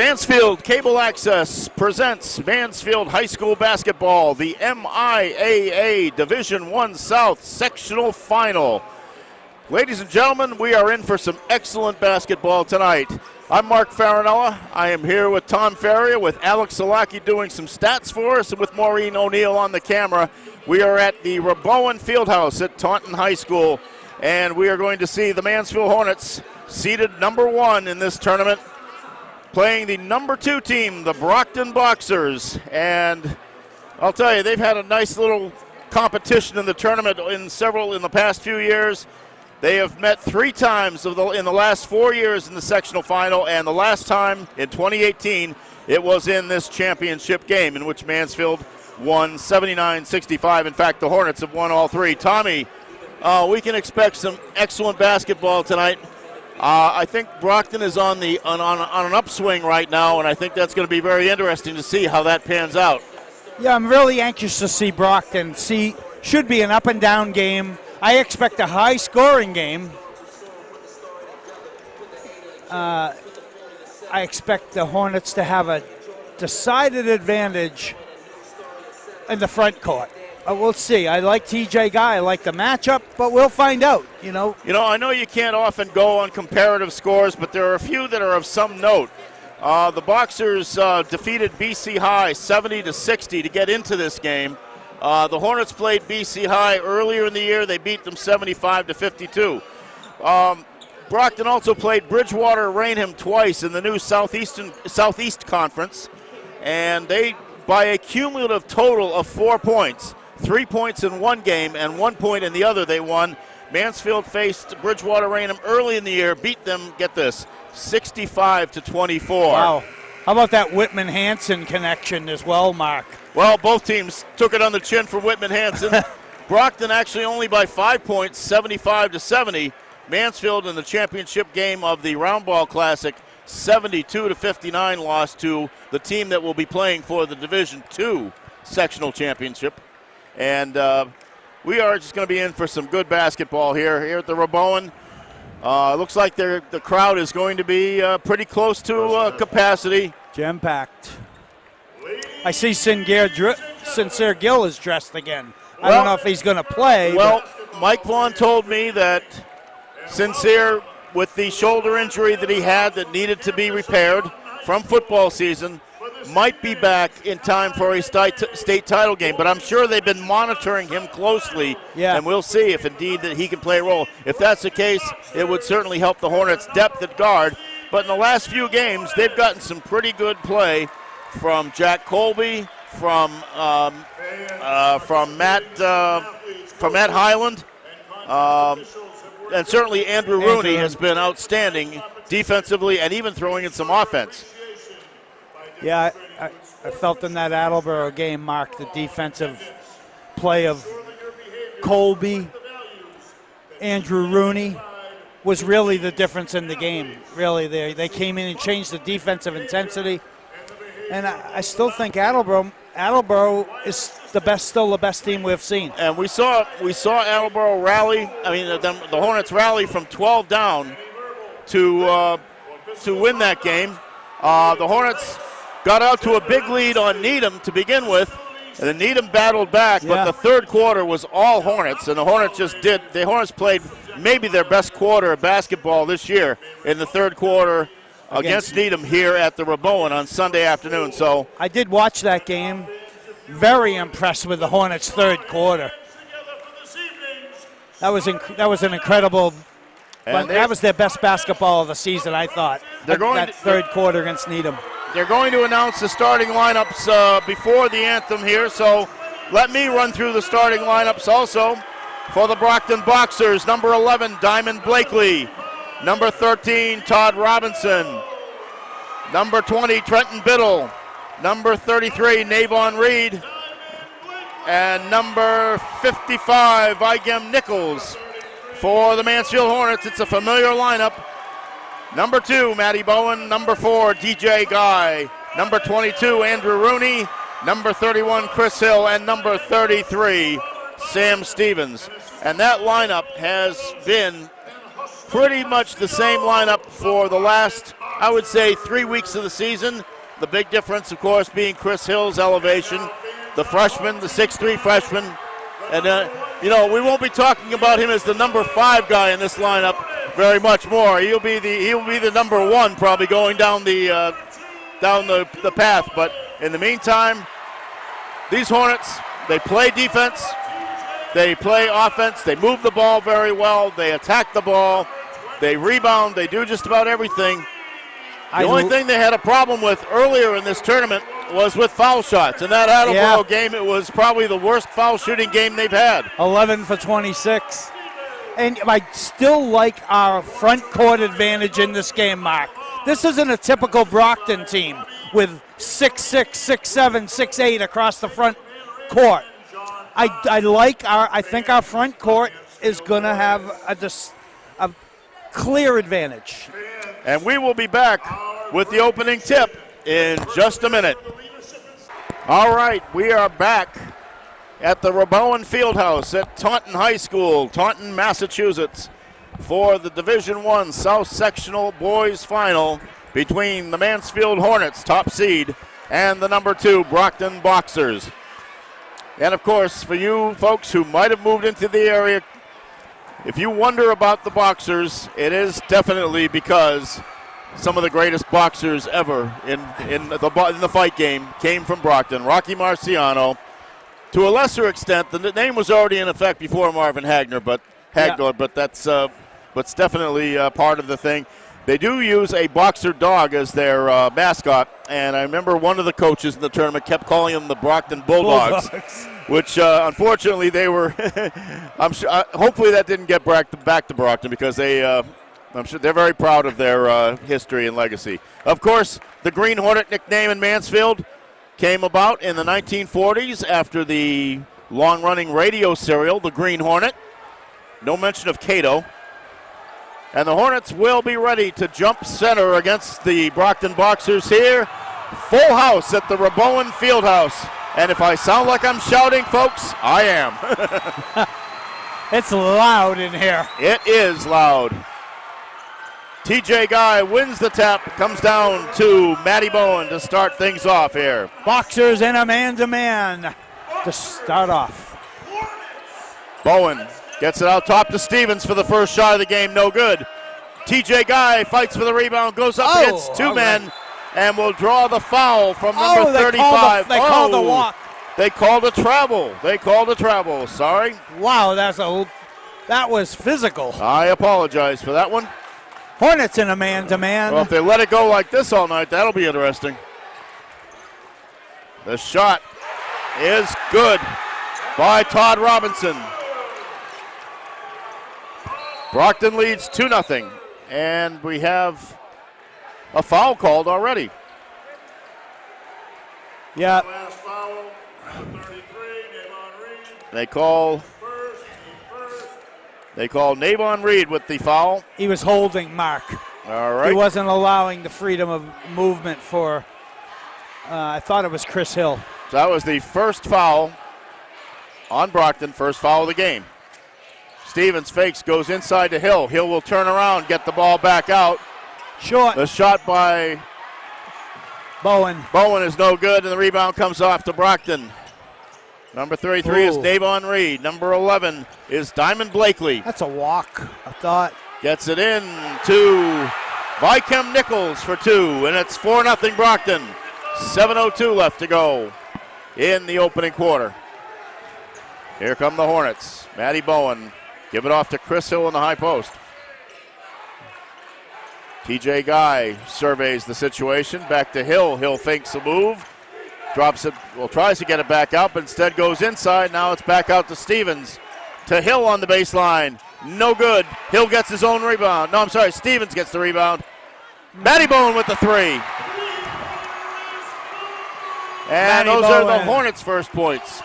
Mansfield Cable Access presents Mansfield High School Basketball, the MIAA Division I South Sectional Final. Ladies and gentlemen, we are in for some excellent basketball tonight. I'm Mark Farinella. I am here with Tom Ferrier, with Alex Salaki doing some stats for us, and with Maureen O'Neill on the camera. We are at the Rabowen Fieldhouse at Taunton High School, and we are going to see the Mansfield Hornets seeded number 1 in this tournament, playing the number 2 team, the Brockton Boxers. And I'll tell you, they've had a nice little competition in the tournament in the past few years. They have met 3 times in the last 4 years in the sectional final, and the last time in 2018, it was in this championship game in which Mansfield won 79-65. In fact, the Hornets have won all 3. Tommy, we can expect some excellent basketball tonight. I think Brockton is on an upswing right now, and I think that's going to be very interesting to see how that pans out. Yeah, I'm really anxious to see Brockton. Should be an up-and-down game. I expect a high-scoring game. I expect the Hornets to have a decided advantage in the front court. We'll see. I like TJ Guy. I like the matchup, but we'll find out, You know, I know you can't often go on comparative scores, but there are a few that are of some note. The Boxers defeated BC High 70-60 to get into this game. The Hornets played BC High earlier in the year. They beat them 75-52. Brockton also played Bridgewater Rainham twice in the new Southeast Conference, and they, by a cumulative total of 4 points, 3 points in one game and 1 point in the other, they won. Mansfield faced Bridgewater Rainham early in the year, beat them, get this, 65-24. Wow. How about that Whitman-Hanson connection as well, Mark? Well, both teams took it on the chin for Whitman-Hanson. Brockton actually only by 5 points, 75-70. Mansfield in the championship game of the Roundball Classic, 72-59 loss to the team that will be playing for the Division II sectional championship. And we are just going to be in for some good basketball here at the Rabowen. Looks like the crowd is going to be pretty close to capacity. Jam-packed. I see Sincere Gill is dressed again. I don't know if he's going to play. Well, Mike Vaughn told me that Sincere, with the shoulder injury that he had that needed to be repaired from football season, might be back in time for a state title game. But I'm sure they've been monitoring him closely, and we'll see if indeed that he can play a role. If that's the case, it would certainly help the Hornets' depth at guard. But in the last few games, they've gotten some pretty good play from Jack Colby, from Matt Highland, and certainly Andrew Rooney has been outstanding defensively and even throwing in some offense. Yeah, I felt in that Attleboro game, Mark, the defensive play of Colby, Andrew Rooney was really the difference in the game. Really, they came in and changed the defensive intensity. And I still think Attleboro is still the best team we've seen. And we saw Attleboro rally. I mean, the Hornets rally from 12 down to win that game. The Hornets got out to a big lead on Needham to begin with, and then Needham battled back. But the third quarter was all Hornets, and the Hornets played maybe their best quarter of basketball this year in the third quarter against Needham here at the Rabowen on Sunday afternoon. So I did watch that game. Very impressed with the Hornets' third quarter. That was an incredible. That was their best basketball of the season, I thought. That third quarter against Needham. They're going to announce the starting lineups before the anthem here. So let me run through the starting lineups also for the Brockton Boxers. Number 11, Diamond Blakely. Number 13, Todd Robinson. Number 20, Trenton Biddle. Number 33, Navon Reed. And number 55, Igem Nichols. For the Mansfield Hornets, it's a familiar lineup. Number 2, Matty Bowen. Number 4, DJ Guy. Number 22, Andrew Rooney. Number 31, Chris Hill. And number 33, Sam Stevens. And that lineup has been pretty much the same lineup for the last I would say 3 weeks of the season. The big difference, of course, being Chris Hill's elevation, the freshman, the 6'3" freshman. And, we won't be talking about him as the number 5 guy in this lineup very much more. He'll be the number 1 probably going down the path. But in the meantime, these Hornets, they play defense, they play offense, they move the ball very well, they attack the ball, they rebound, they do just about everything. The only thing they had a problem with earlier in this tournament was with foul shots. In that Attleboro game, it was probably the worst foul shooting game they've had. 11 for 26. And I still like our front court advantage in this game, Mark. This isn't a typical Brockton team with 6'6", 6'7", 6'8" across the front court. I think our front court is going to have a clear advantage. And we will be back with the opening tip in just a minute. All right, we are back at the Rabowen Fieldhouse at Taunton High School, Taunton, Massachusetts, for the Division I South Sectional Boys Final between the Mansfield Hornets, top seed, and the number 2 Brockton Boxers. And of course, for you folks who might have moved into the area, if you wonder about the Boxers, it is definitely because some of the greatest boxers ever in the fight game came from Brockton. Rocky Marciano, to a lesser extent, the name was already in effect before Marvin Hagler, but that's definitely part of the thing. They do use a boxer dog as their mascot, and I remember one of the coaches in the tournament kept calling them the Brockton Bulldogs. Which unfortunately they were. I'm sure. Hopefully that didn't get back to Brockton because I'm sure they're very proud of their history and legacy. Of course, the Green Hornet nickname in Mansfield came about in the 1940s after the long-running radio serial, The Green Hornet. No mention of Cato. And the Hornets will be ready to jump center against the Brockton Boxers here. Full house at the Rabowen Fieldhouse. And if I sound like I'm shouting, folks, I am. It's loud in here. It is loud. TJ Guy wins the tap, comes down to Matty Bowen to start things off here. Boxers in a man-to-man to start off. Bowen gets it out top to Stevens for the first shot of the game, no good. TJ Guy fights for the rebound, goes up against 2 men. And will draw the foul from number 35. They called the walk. They called a travel. Sorry. Wow, that was physical. I apologize for that one. Hornets in a man-to-man. Well, if they let it go like this all night, that'll be interesting. The shot is good by Todd Robinson. Brockton leads 2-0. And we have a foul called already. Yeah. They call Navon Reed with the foul. He was holding Mark. All right. He wasn't allowing the freedom of movement for, I thought it was Chris Hill. So that was the first foul on Brockton, first foul of the game. Stevens fakes, goes inside to Hill. Hill will turn around, get the ball back out. Short. The shot by Bowen. Bowen is no good, and the rebound comes off to Brockton. Number 33 is Navon Reed. Number 11 is Diamond Blakely. That's a walk, I thought. Gets it in to Vychem Nichols for 2, and it's 4-0 Brockton. 7:02 left to go in the opening quarter. Here come the Hornets. Matty Bowen give it off to Chris Hill in the high post. TJ Guy surveys the situation. Back to Hill. Hill fakes a move. Drops it, tries to get it back out, but instead goes inside. Now it's back out to Stevens. To Hill on the baseline. No good. Hill gets his own rebound. No, I'm sorry. Stevens gets the rebound. Matty Bowen with the 3. And those are the Hornets' first points.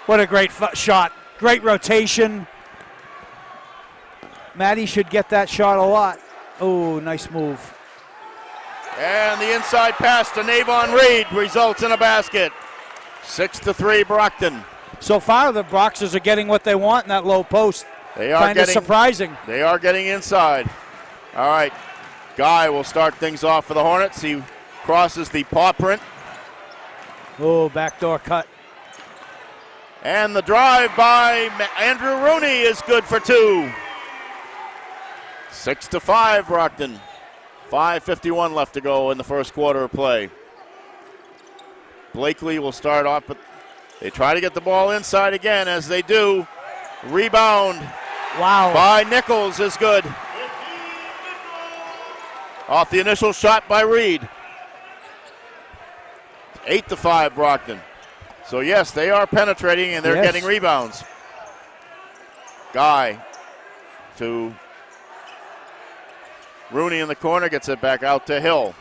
What a great shot. Great rotation. Matty should get that shot a lot. Oh, nice move. And the inside pass to Navon Reed results in a basket. 6-3 Brockton. So far, the Boxers are getting what they want in that low post. They are kind of surprising. They are getting inside. All right. Guy will start things off for the Hornets. He crosses the paw print. Oh, backdoor cut. And the drive by Andrew Rooney is good for 2. 6-5, Brockton. 5:51 left to go in the first quarter of play. Blakely will start off, but they try to get the ball inside again, as they do. Rebound by Nichols is good. Off the initial shot by Reed. 8-5, Brockton. So yes, they are penetrating and they're getting rebounds. Guy to Rooney in the corner, gets it back out to Hill.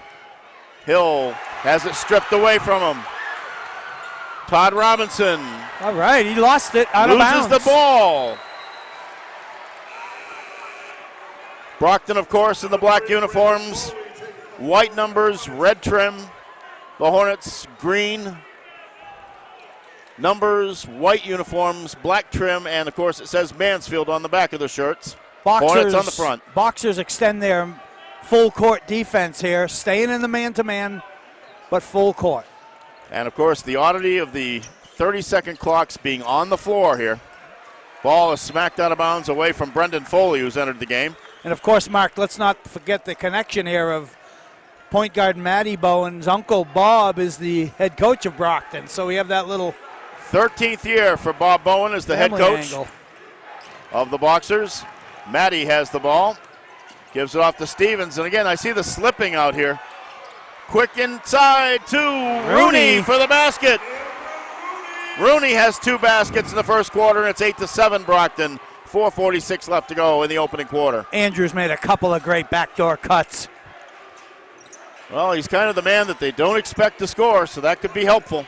Hill has it stripped away from him. Todd Robinson. All right, he lost it out of bounds. Loses the ball. Brockton, of course, in the black uniforms. White numbers, red trim. The Hornets, green numbers, white uniforms, black trim, and of course it says Mansfield on the back of the shirts. Hornets on the front. Boxers extend their full court defense here, staying in the man-to-man, but full court. And of course the oddity of the 30-second clocks being on the floor here. Ball is smacked out of bounds away from Brendan Foley, who's entered the game. And of course, Mark, let's not forget the connection here of point guard Matty Bowen's uncle Bob is the head coach of Brockton. So we have that little 13th year for Bob Bowen as the head coach of the Boxers. Matty has the ball, gives it off to Stevens, and again I see the slipping out here. Quick inside to Rooney for the basket. Rooney has 2 baskets in the first quarter, and it's 8-7 Brockton. 4:46 left to go in the opening quarter. Andrews made a couple of great backdoor cuts. Well, he's kind of the man that they don't expect to score, so that could be helpful.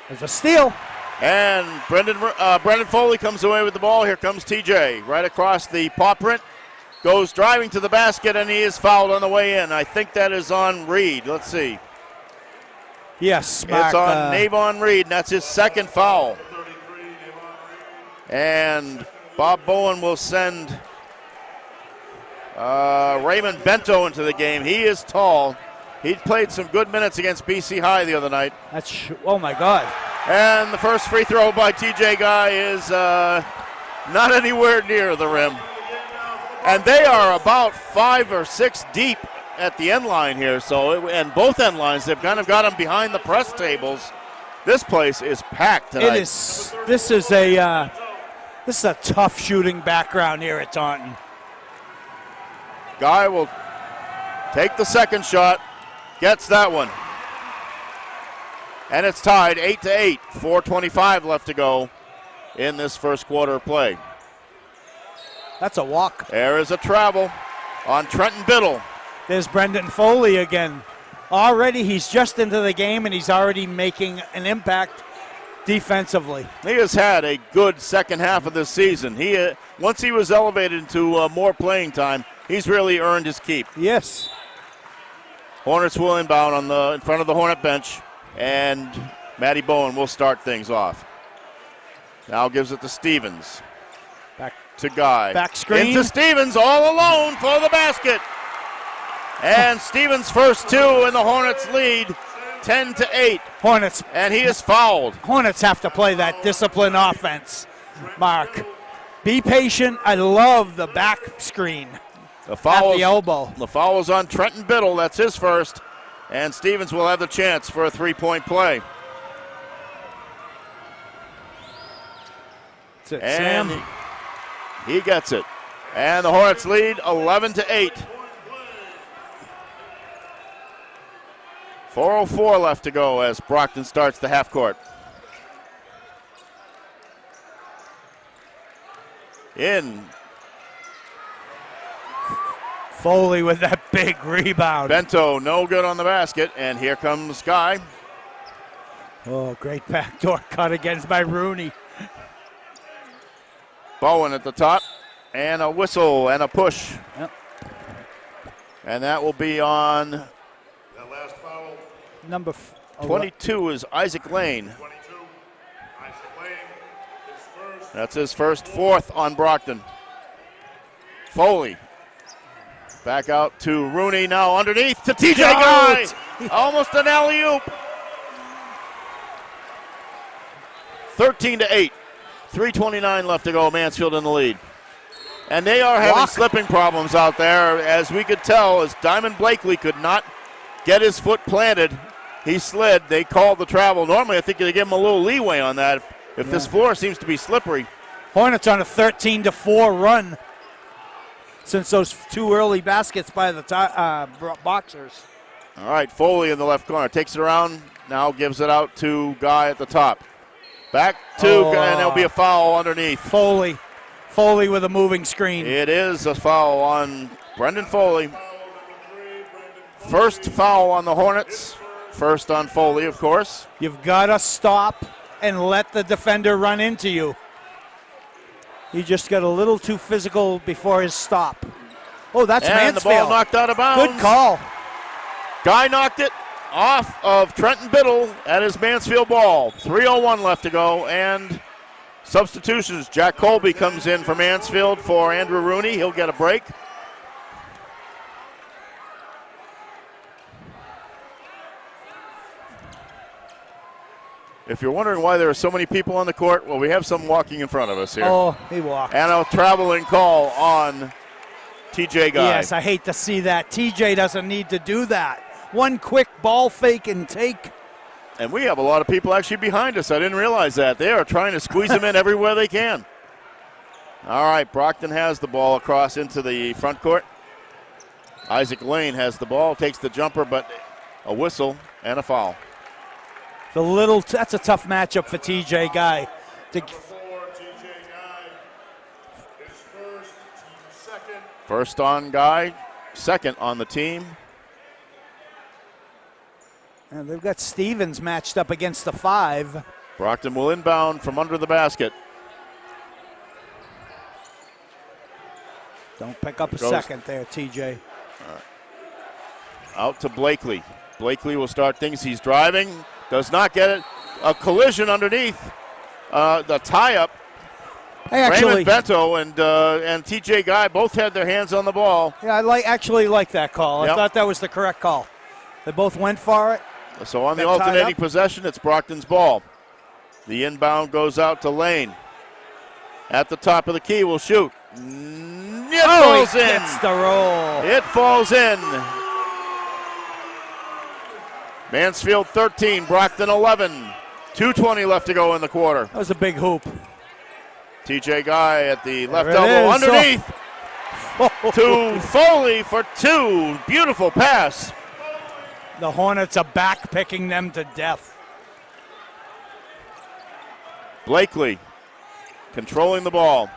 There's a steal. And Brendan Foley comes away with the ball. Here comes TJ right across the paw print. Goes driving to the basket, and he is fouled on the way in. I think that is on Reed. Let's see. Yes, Mark, it's on Navon Reed, and that's his second foul. And Bob Bowen will send Raymond Bento into the game. He is tall. He played some good minutes against BC High the other night. Oh, my God. And the first free throw by TJ Guy is not anywhere near the rim. And they are about 5 or 6 deep at the end line here. So, and both end lines, they've kind of got them behind the press tables. This place is packed tonight. This is a tough shooting background here at Taunton. Guy will take the second shot, gets that one. And it's tied 8-8, 4:25 left to go in this first quarter of play. That's a walk. There is a travel on Trenton Biddle. There's Brendan Foley again. Already he's just into the game and he's already making an impact defensively. He has had a good second half of this season. Once he was elevated into more playing time, he's really earned his keep. Yes. Hornets will inbound in front of the Hornet bench, and Matty Bowen will start things off. Now gives it to Stevens. Back to Guy. Back screen. Into Stevens all alone for the basket. And Stevens' first 2 and the Hornets lead 10-8. Hornets. And he is fouled. Hornets have to play that disciplined offense, Mark. Be patient. I love the back screen at the elbow. The foul is on Trenton Biddle. That's his first. And Stevens will have the chance for a 3-point play. That's it, and Sam. He gets it. And the Hornets lead 11-8. 4:04 left to go as Brockton starts the half court. In. Foley with that big rebound. Bento no good on the basket, and here comes Guy. Oh, great backdoor cut against by Rooney. Bowen at the top, and a whistle and a push. Yep. And that will be on That last foul. number 22 is Isaac Lane. 22. Isaac Lane, his first. That's his first, 4th on Brockton. Foley Back out to Rooney now underneath to TJ Got Guy. it. Almost an alley-oop. 13-8. 3:29 left to go. Mansfield in the lead. And they are having Block. slipping problems out there, as we could tell, as Diamond Blakely could not get his foot planted. He slid. They called the travel. Normally, I think they give him a little leeway on that if this floor seems to be slippery. Hornets on a 13-4 run since those two early baskets by the Boxers. All right, Foley in the left corner. Takes it around, now gives it out to Guy at the top. Back to Guy, and there'll be a foul underneath. Foley with a moving screen. It is a foul on Brendan Foley. First foul on the Hornets. First on Foley, of course. You've got to stop and let the defender run into you. He just got a little too physical before his stop. Oh, that's And Mansfield. the ball knocked out of bounds. Good call. Guy knocked it off of Trenton Biddle at his Mansfield ball. 3:01 left to go, and substitutions. Jack Colby comes in for Mansfield for Andrew Rooney. He'll get a break. If you're wondering why there are so many people on the court, well, we have some walking in front of us here. Oh, he walked. And a traveling call on TJ Guy. Yes, I hate to see that. TJ doesn't need to do that. One quick ball fake and take. And we have a lot of people actually behind us. I didn't realize that. They are trying to squeeze him in everywhere they can. All right, Brockton has the ball across into the front court. Isaac Lane has the ball, takes the jumper, but a whistle and a foul. That's a tough matchup for TJ Guy. Number 4, TJ Guy. His first, team second. First on Guy, second on the team. And they've got Stevens matched up against the 5. Brockton will inbound from under the basket. Don't pick up a second there, TJ. Out to Blakely. Blakely will start things. He's driving. Does not get it. A collision underneath. The tie-up. Hey, Raymond Bento and TJ Guy both had their hands on the ball. Yeah, I actually like that call. Yep. I thought that was the correct call. They both went for it. So on the Got tied alternating up. possession, it's Brockton's ball. The inbound goes out to Lane. At the top of the key, will shoot. It falls he in. gets the roll. It falls in. Mansfield 13, Brockton 11. 2:20 left to go in the quarter. That was a big hoop. TJ Guy at the left it elbow is. underneath to Foley for 2. Beautiful pass. The Hornets are back picking them to death. Blakely controlling the ball.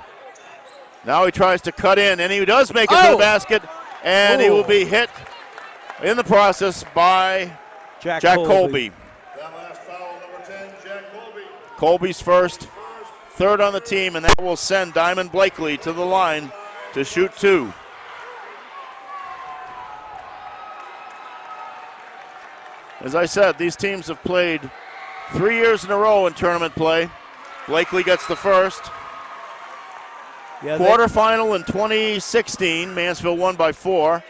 Now he tries to cut in, and he does make it to the basket, and he will be hit in the process by Jack Colby. That last foul, number 10, Jack Colby. Colby's first, third on the team, and that will send Diamond Blakely to the line to shoot 2. As I said, these teams have played 3 years in a row in tournament play. Blakely gets the first. Quarterfinal in 2016, Mansfield won by 4.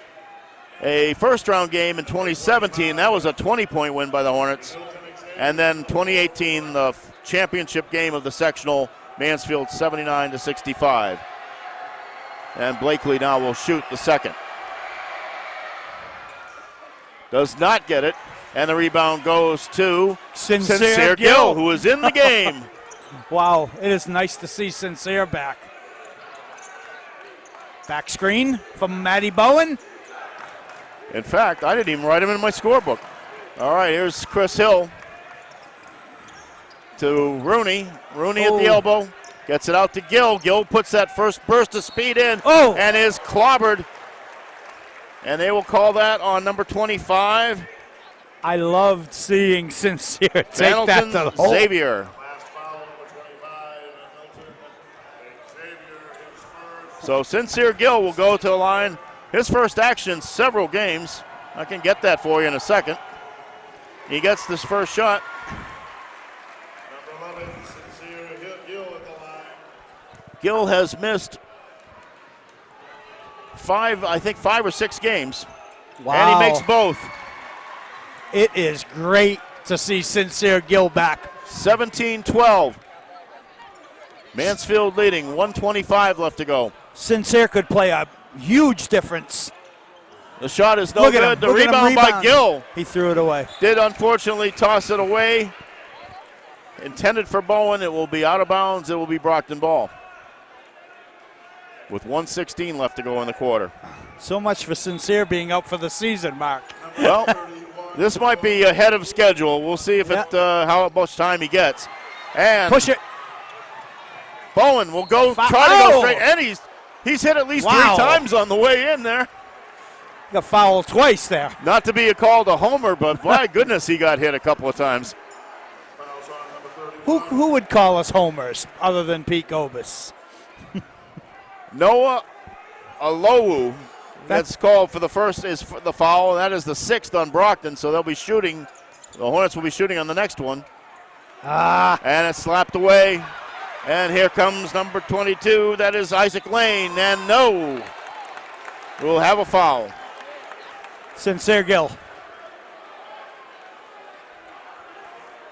A first-round game in 2017, that was a 20-point win by the Hornets. And then 2018, the championship game of the sectional, Mansfield 79-65. And Blakely now will shoot the second. Does not get it, and the rebound goes to Sincere Gill, who is in the game. Wow, it is nice to see Sincere back. Back screen from Matty Bowen. In fact, I didn't even write him in my scorebook. All right, here's Chris Hill to Rooney. Rooney at the elbow. Gets it out to Gill. Gill puts that first burst of speed in and is clobbered. And they will call that on number 25. I loved seeing Sincere take that to the hole. Xavier. Last foul, number 25, Milton. Xavier, his first. So Sincere Gill will go to the line. His first action in several games. I can get that for you in a second. He gets this first shot. Number 11, Sincere Gill at the line. Gill has missed 5 or 6 games. Wow. And he makes both. It is great to see Sincere Gill back. 17-12. Mansfield leading, 1:25 left to go. Sincere could play a huge difference. The shot is no Look at good. him. The Look at him rebound by rebound. Gill He threw it away. did unfortunately toss it away. Intended for Bowen. It will be out of bounds. It will be Brockton ball. With 1:16 left to go in the quarter. So much for Sincere being out for the season, Mark. Well, this might be ahead of schedule. We'll see if how much time he gets. And Push it. Bowen will go try to go straight, and he's hit at least 3 times on the way in there. Got fouled twice there. Not to be called a homer, but my goodness, he got hit a couple of times. Who would call us homers other than Pete Gobus? Noah Alowu, that's called for the first, is for the foul, and that is the 6th on Brockton, so they'll be shooting. The Hornets will be shooting on the next one. And it's slapped away. And here comes number 22, that is Isaac Lane, and no, we'll have a foul. Sincere Gill.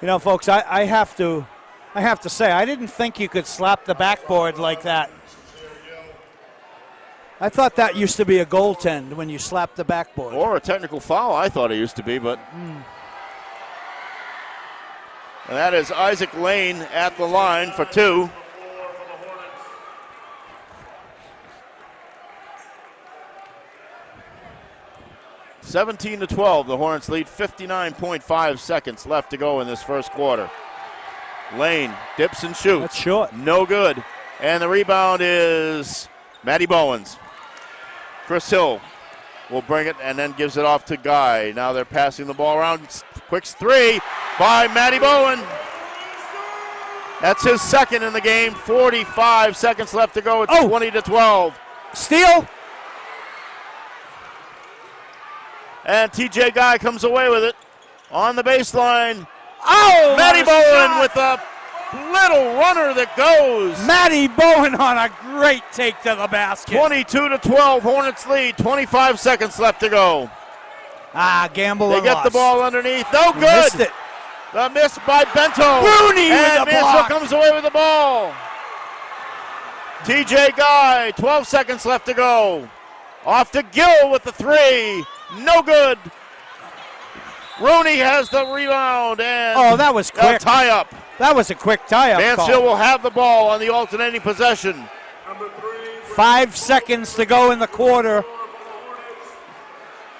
You know, folks, I have to say, I didn't think you could slap the backboard like that. I thought that used to be a goaltend when you slap the backboard. Or a technical foul, I thought it used to be, but. And that is Isaac Lane at the line for 2. (17-12). The Hornets lead. 59.5 seconds left to go in this first quarter. Lane dips and shoots. That's short. No good. And the rebound is Matty Bowens. Chris Hill will bring it and then gives it off to Guy. Now they're passing the ball around. Quick 3 by Matty Bowen. That's his second in the game. 45 seconds left to go. It's 20-12. Steal. And TJ Guy comes away with it on the baseline. Oh, Matty Bowen with a little runner that goes. Matty Bowen on a great take to the basket. 22-12. Hornets lead. 25 seconds left to go. Gamble They and get lost. the ball underneath. No good. Missed it. The miss by Bento. Rooney and with the block. comes away with the ball. TJ Guy, 12 seconds left to go. Off to Gill with the 3. No good. Rooney has the rebound and that was quick. a tie-up. That was a quick tie-up. Mansfield will have the ball on the alternating possession. 5 seconds to go in the quarter.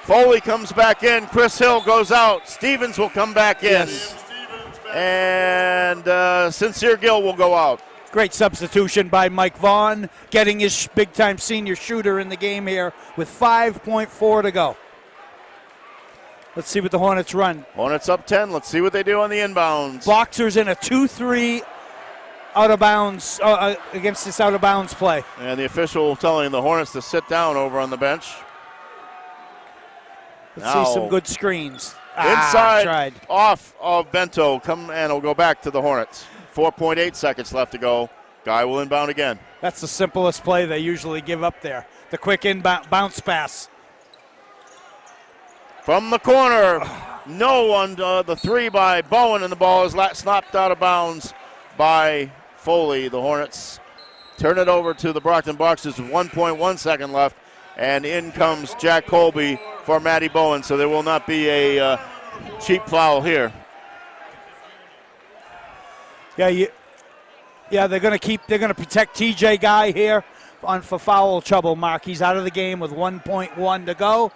Foley comes back in. Chris Hill goes out. Stevens will come back in. Yes. And Sincere Gill will go out. Great substitution by Mike Vaughn, getting his big-time senior shooter in the game here with 5.4 to go. Let's see what the Hornets run. Hornets up 10. Let's see what they do on the inbounds. Boxers in a 2-3 out of bounds against this out of bounds play. And the official telling the Hornets to sit down over on the bench. Let's Now, see some good screens. Inside, tried. off of Bento, and it'll go back to the Hornets. 4.8 seconds left to go. Guy will inbound again. That's the simplest play they usually give up there. The quick inbound bounce pass. From the corner, no on the 3 by Bowen, and the ball is snapped out of bounds by Foley. The Hornets turn it over to the Brockton Boxers with 1.1 second left, and in comes Jack Colby for Matty Bowen, so there will not be a cheap foul here. Yeah, they're going to protect TJ Guy here for foul trouble. Mark, he's out of the game with 1.1 to go.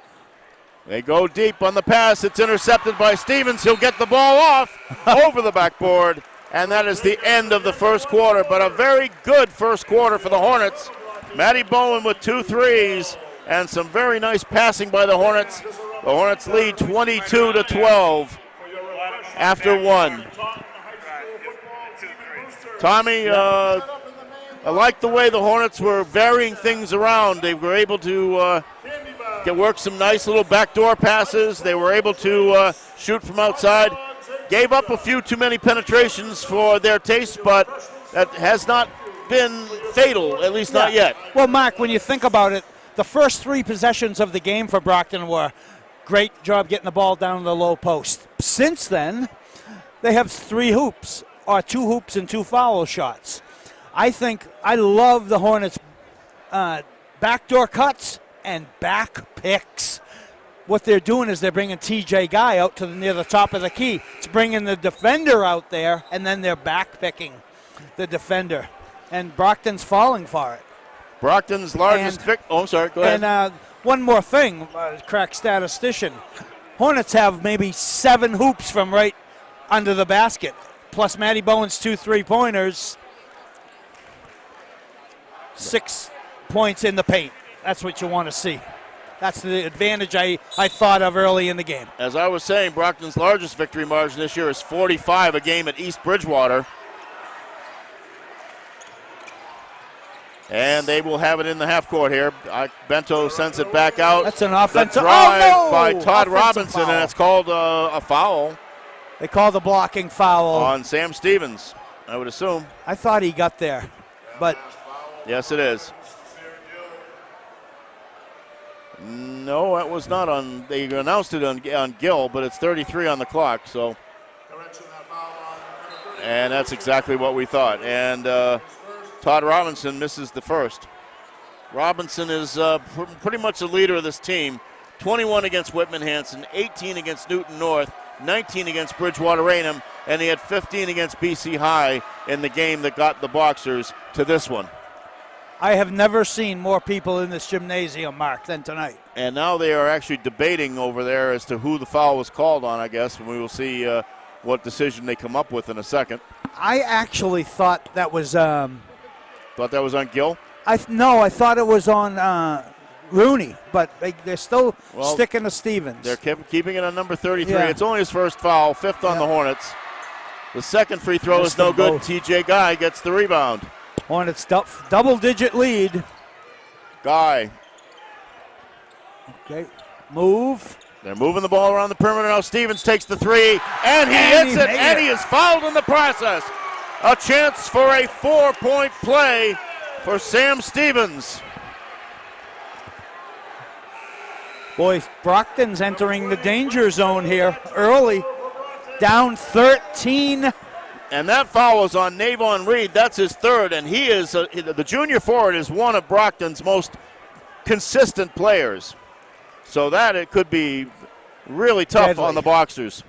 They go deep on the pass. It's intercepted by Stevens. He'll get the ball off over the backboard, and that is the end of the first quarter. But a very good first quarter for the Hornets. Matty Bowen with 2 threes and some very nice passing by the Hornets. The Hornets lead 22-12 after 1. Tommy, I like the way the Hornets were varying things around. They were able to work some nice little backdoor passes. They were able to shoot from outside. Gave up a few too many penetrations for their taste, but that has not been fatal, at least not yet. Well, Mark, when you think about it, the first 3 possessions of the game for Brockton were great job getting the ball down the low post. Since then, they have 3 hoops, or 2 hoops and 2 foul shots. I love the Hornets' backdoor cuts and back picks. What they're doing is they're bringing TJ Guy out to near the top of the key. It's bringing the defender out there, and then they're back picking the defender. And Brockton's falling for it. Brockton's largest I'm sorry, go ahead. And one more thing, crack statistician. Hornets have maybe 7 hoops from right under the basket, plus Matty Bowen's 2 3-pointers. 6 points in the paint. That's what you want to see. That's the advantage I thought of early in the game. As I was saying, Brockton's largest victory margin this year is 45, a game at East Bridgewater. And they will have it in the half court here. Bento sends it back out. That's an offensive drive by Todd offensive Robinson, foul. and it's called a foul They call the blocking foul. on Sam Stevens, I would assume. I thought he got there, but Yes, it is. No, that was not on. They announced it on Gill, but it's 33 on the clock. So, and that's exactly what we thought. And Todd Robinson misses the first. Robinson is pretty much the leader of this team. 21 against Whitman Hanson, 18 against Newton North, 19 against Bridgewater Raynham, and he had 15 against BC High in the game that got the Boxers to this one. I have never seen more people in this gymnasium, Mark, than tonight. And now they are actually debating over there as to who the foul was called on, I guess, and we will see what decision they come up with in a second. I actually thought that was Thought that was on Gill? I thought it was on Rooney, but they're still sticking to Stevens. They're keeping it on number 33. Yeah. It's only his first foul, 5th on the Hornets. The second free throw is no good. TJ Guy gets the rebound. Hornets double-digit lead. Guy. Okay, move. They're moving the ball around the perimeter now. Stevens takes the 3, and he hits it, and he is fouled in the process. A chance for a 4-point play for Sam Stevens. Boy, Brockton's entering the danger zone here early. Down 13. And that foul is on Navon Reed. That's his 3rd, and he is the junior forward is one of Brockton's most consistent players. So that it could be really tough Deadly on the Boxers.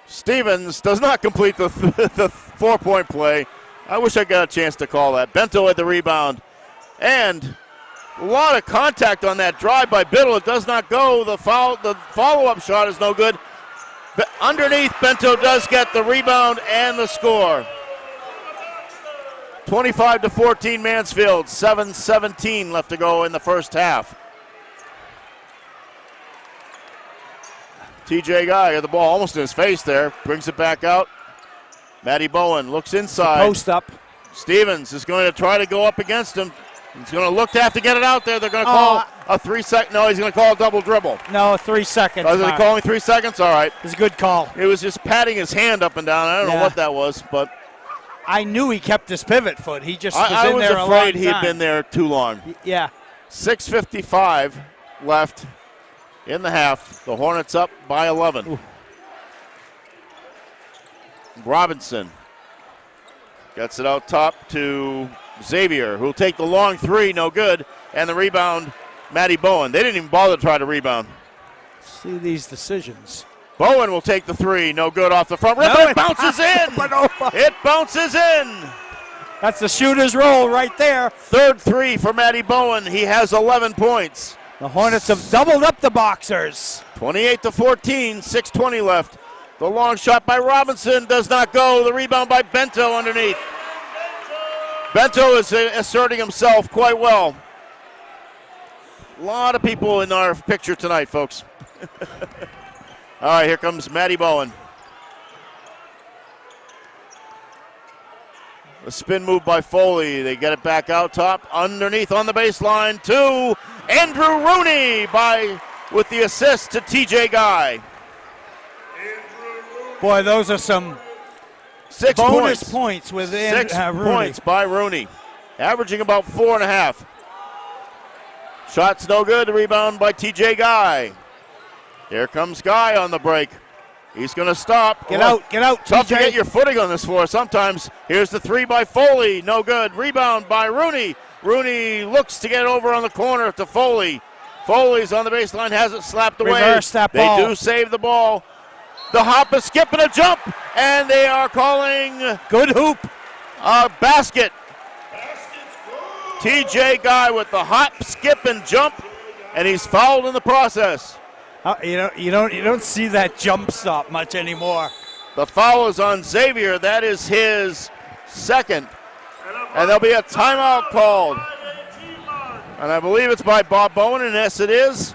Stevens does not complete the 4-point play. I wish I got a chance to call that. Bento had the rebound. And a lot of contact on that drive by Biddle. It does not go. The follow-up shot is no good. But underneath, Bento does get the rebound and the score. 25-14 Mansfield. 7:17 left to go in the first half. TJ Guy had the ball almost in his face there. Brings it back out. Matty Bowen looks inside. Post up. Stevens is going to try to go up against him. He's going to look to have to get it out there. They're going to call a 3-second. No, he's going to call a double dribble. No, 3 seconds. Are they calling 3 seconds? All right. It's a good call. It was just patting his hand up and down. I don't know what that was, but I knew he kept his pivot foot. He just was I in was there a long afraid he had time. been there too long. Yeah. 6:55 left in the half. The Hornets up by 11. Ooh. Robinson gets it out top to Xavier, who'll take the long 3, no good, and the rebound, Matty Bowen. They didn't even bother to try to rebound. See these decisions. Bowen will take the 3, no good off the front rim, but it bounces in. It bounces in. That's the shooter's roll right there. 3rd 3 for Matty Bowen. He has 11 points. The Hornets have doubled up the Boxers. 28-14, 6:20 left. The long shot by Robinson does not go. The rebound by Bento underneath. Bento is asserting himself quite well. A lot of people in our picture tonight, folks. All right, here comes Matty Bowen. The spin move by Foley. They get it back out top. Underneath on the baseline to Andrew Rooney with the assist to TJ Guy. Boy, those are some 6 bonus points. points with 6 Rooney. points by Rooney, averaging about 4.5. Shot's no good. The rebound by TJ Guy. Here comes Guy on the break. He's going to stop. Get out, Tough to TJ. get your footing on this floor sometimes. Here's the three by Foley. No good. Rebound by Rooney. Rooney looks to get over on the corner to Foley. Foley's on the baseline, has it slapped away. Reverse that ball. They do save the ball. The hop, a skip, and a jump, and they are calling Good hoop. a basket. TJ Guy with the hop, skip, and jump, and he's fouled in the process. You don't see that jump stop much anymore. The foul is on Xavier. That is his second, and there'll be a timeout called. And I believe it's by Bob Bowen, and yes, it is.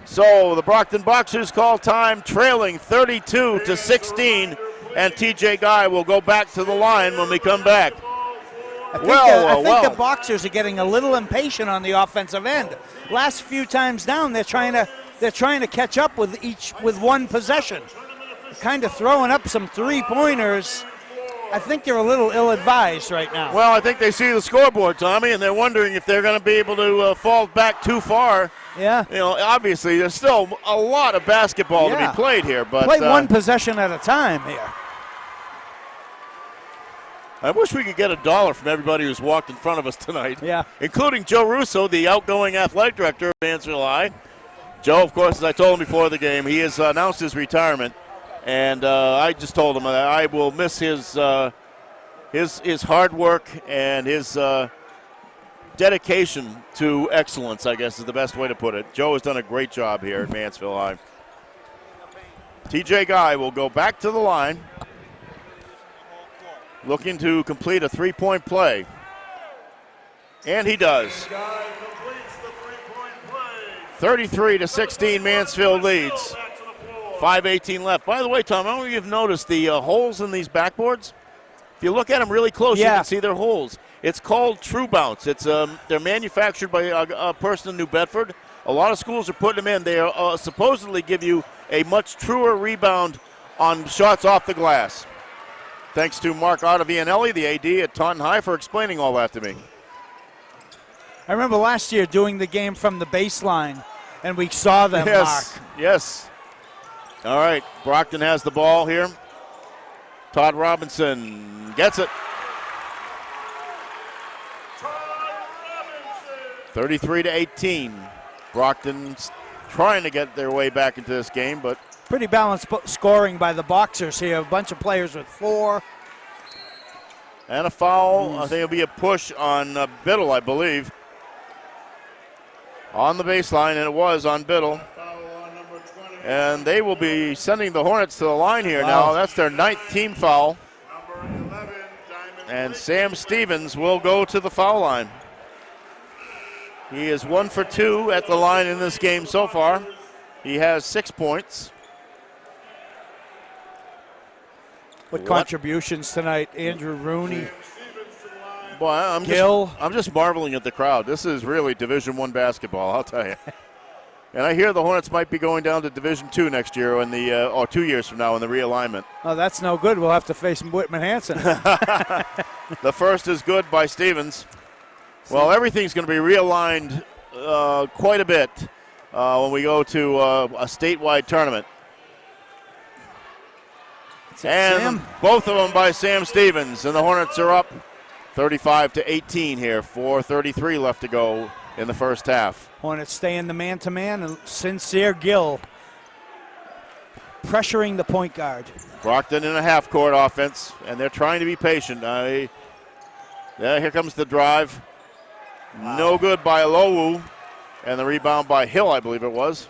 So the Brockton Boxers call time, trailing 32-16, and TJ Guy will go back to the line when we come back. I think the Boxers are getting a little impatient on the offensive end. Last few times down, they're trying to catch up with one possession. They're kind of throwing up some three-pointers. I think they're a little ill-advised right now. Well, I think they see the scoreboard, Tommy, and they're wondering if they're going to be able to fall back too far. Yeah. You know, obviously, there's still a lot of basketball to be played here. But play one possession at a time here. I wish we could get $1 from everybody who's walked in front of us tonight. Yeah. Including Joe Russo, the outgoing athletic director of Mansfield High. Joe, of course, as I told him before the game, he has announced his retirement. And I just told him that I will miss his hard work and his dedication to excellence, I guess is the best way to put it. Joe has done a great job here at Mansfield High. TJ Guy will go back to the line, looking to complete a three-point play. And he does. 33-16, Mansfield leads. 5:18 left. By the way, Tom, I don't know if you've noticed the holes in these backboards. If you look at them really close, you can see their holes. It's called True Bounce. It's they're manufactured by a person in New Bedford. A lot of schools are putting them in. They supposedly give you a much truer rebound on shots off the glass. Thanks to Mark Ottavianelli, the AD at Taunton High, for explaining all that to me. I remember last year doing the game from the baseline, and we saw them, Mark. Yes. All right, Brockton has the ball here. Todd Robinson gets it. 33-18. Brockton's trying to get their way back into this game, but pretty balanced scoring by the Boxers here. A bunch of players with 4. And a foul. I think it'll be a push on Biddle, I believe. On the baseline, and it was on Biddle. And they will be sending the Hornets to the line here now. That's their 9th team foul. And Sam Stevens will go to the foul line. He is 1 for 2 at the line in this game so far. He has 6 points. What contributions tonight? Andrew Rooney. Boy, I'm just marveling at the crowd. This is really Division I basketball, I'll tell you. And I hear the Hornets might be going down to Division II next year, or 2 years from now in the realignment. Oh, that's no good. We'll have to face Whitman Hanson. The first is good by Stevens. Well, everything's going to be realigned quite a bit when we go to a statewide tournament. And both of them by Sam Stevens. And the Hornets are up 35-18 here. 4:33 left to go in the first half. Hornets stay in the man-to-man, and Sincere Gill pressuring the point guard. Brockton in a half-court offense, and they're trying to be patient. Here comes the drive. Wow. No good by Alowu, and the rebound by Hill, I believe it was.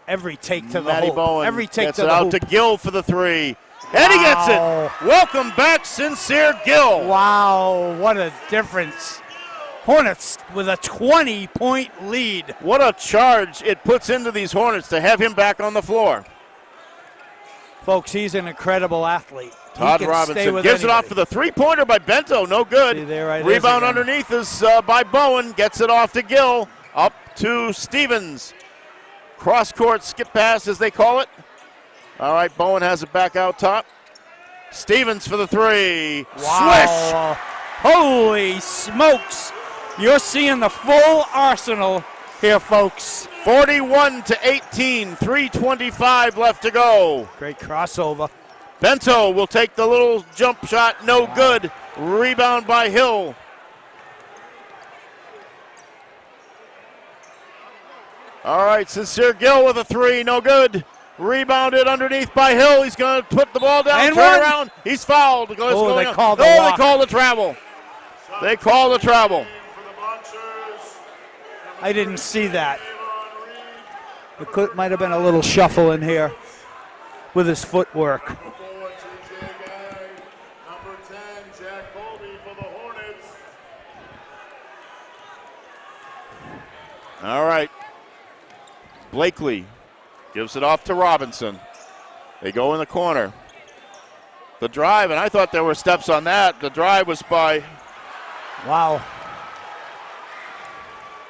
Every take to Matty the hoop. Bowen Every take gets to it the out hoop. to Gill for the 3. And he gets it. Welcome back, Sincere Gill. Wow, what a difference. Hornets with a 20-point lead. What a charge it puts into these Hornets to have him back on the floor. Folks, he's an incredible athlete. Todd Robinson gives it off for the three-pointer by Bento. No good. Rebound underneath is by Bowen. Gets it off to Gill. Up to Stevens. Cross-court skip pass, as they call it. All right, Bowen has it back out top. Stevens for the 3. Wow. Swish! Holy smokes. You're seeing the full arsenal here, folks. 41-18, 3:25 left to go. Great crossover. Bento will take the little jump shot, no good. Rebound by Hill. All right, Sincere Gill with a three, no good. Rebounded underneath by Hill. He's going to put the ball down, And turn one. around. He's fouled. They called the They walk. call the travel. They call the travel. For the Boxers, I didn't see that. It might have been a little shuffle in here with his footwork. number 4, TJ Guy. Number 10, Jack Colby for the Hornets. All right. Blakely gives it off to Robinson. They go in the corner. The drive, and I thought there were steps on that. The drive was by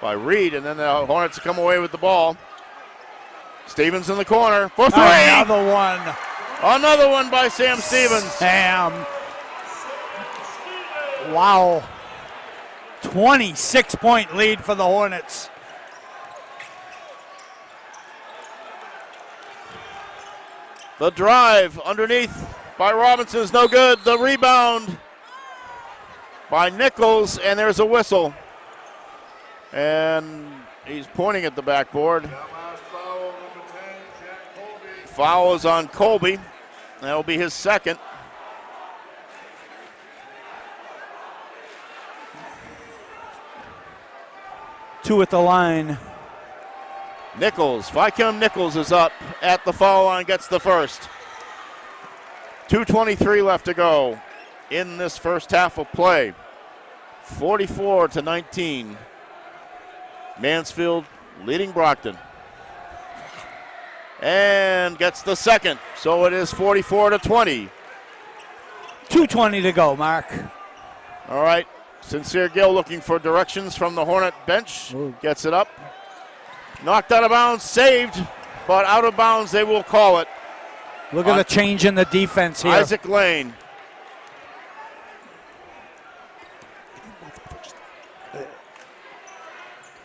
Reed, and then the Hornets come away with the ball. Stevens in the corner for three. Another one. Another one by Sam Stevens. Sam. Wow. 26-point lead for the Hornets. The drive underneath by Robinson is no good. The rebound by Nichols, and there's a whistle. And he's pointing at the backboard. Last foul, number 10, Jack Colby. Foul is on Colby. That'll be his second. Two at the line. Nichols, Viscount Nichols is up at the foul line, gets the first. 2:23 left to go in this first half of play. 44-19. Mansfield leading Brockton. And gets the second, so it is 44-20. 2:20 to go, Mark. All right, Sincere Gill looking for directions from the Hornet bench. Gets it up. Knocked out of bounds, saved, but out of bounds they will call it. Look at the change in the defense here. Isaac Lane.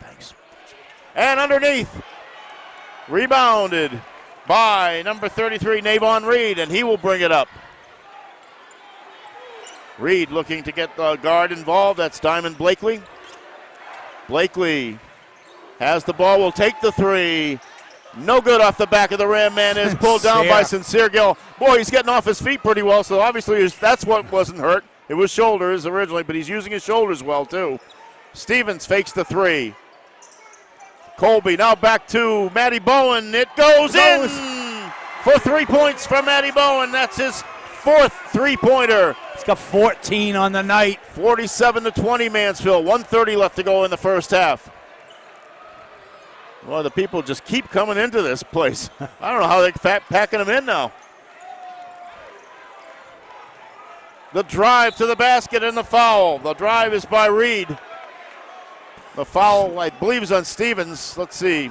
Thanks. And underneath, rebounded by number 33, Navon Reed, and he will bring it up. Reed looking to get the guard involved. That's Diamond Blakely. Blakely has the ball, will take the three. No good off the back of the rim, and is pulled down by Sincere Gill. Boy, he's getting off his feet pretty well, so obviously that's what wasn't hurt. It was shoulders originally, but he's using his shoulders well, too. Stevens fakes the three. Colby now back to Matty Bowen. It goes in for 3 points from Matty Bowen. That's his fourth three-pointer. He's got 14 on the night. 47-20 Mansfield. 1:30 left to go in the first half. Well, the people just keep coming into this place. I don't know how they're packing them in now. The drive to the basket and the foul. The drive is by Reed. The foul, I believe, is on Stevens. Let's see.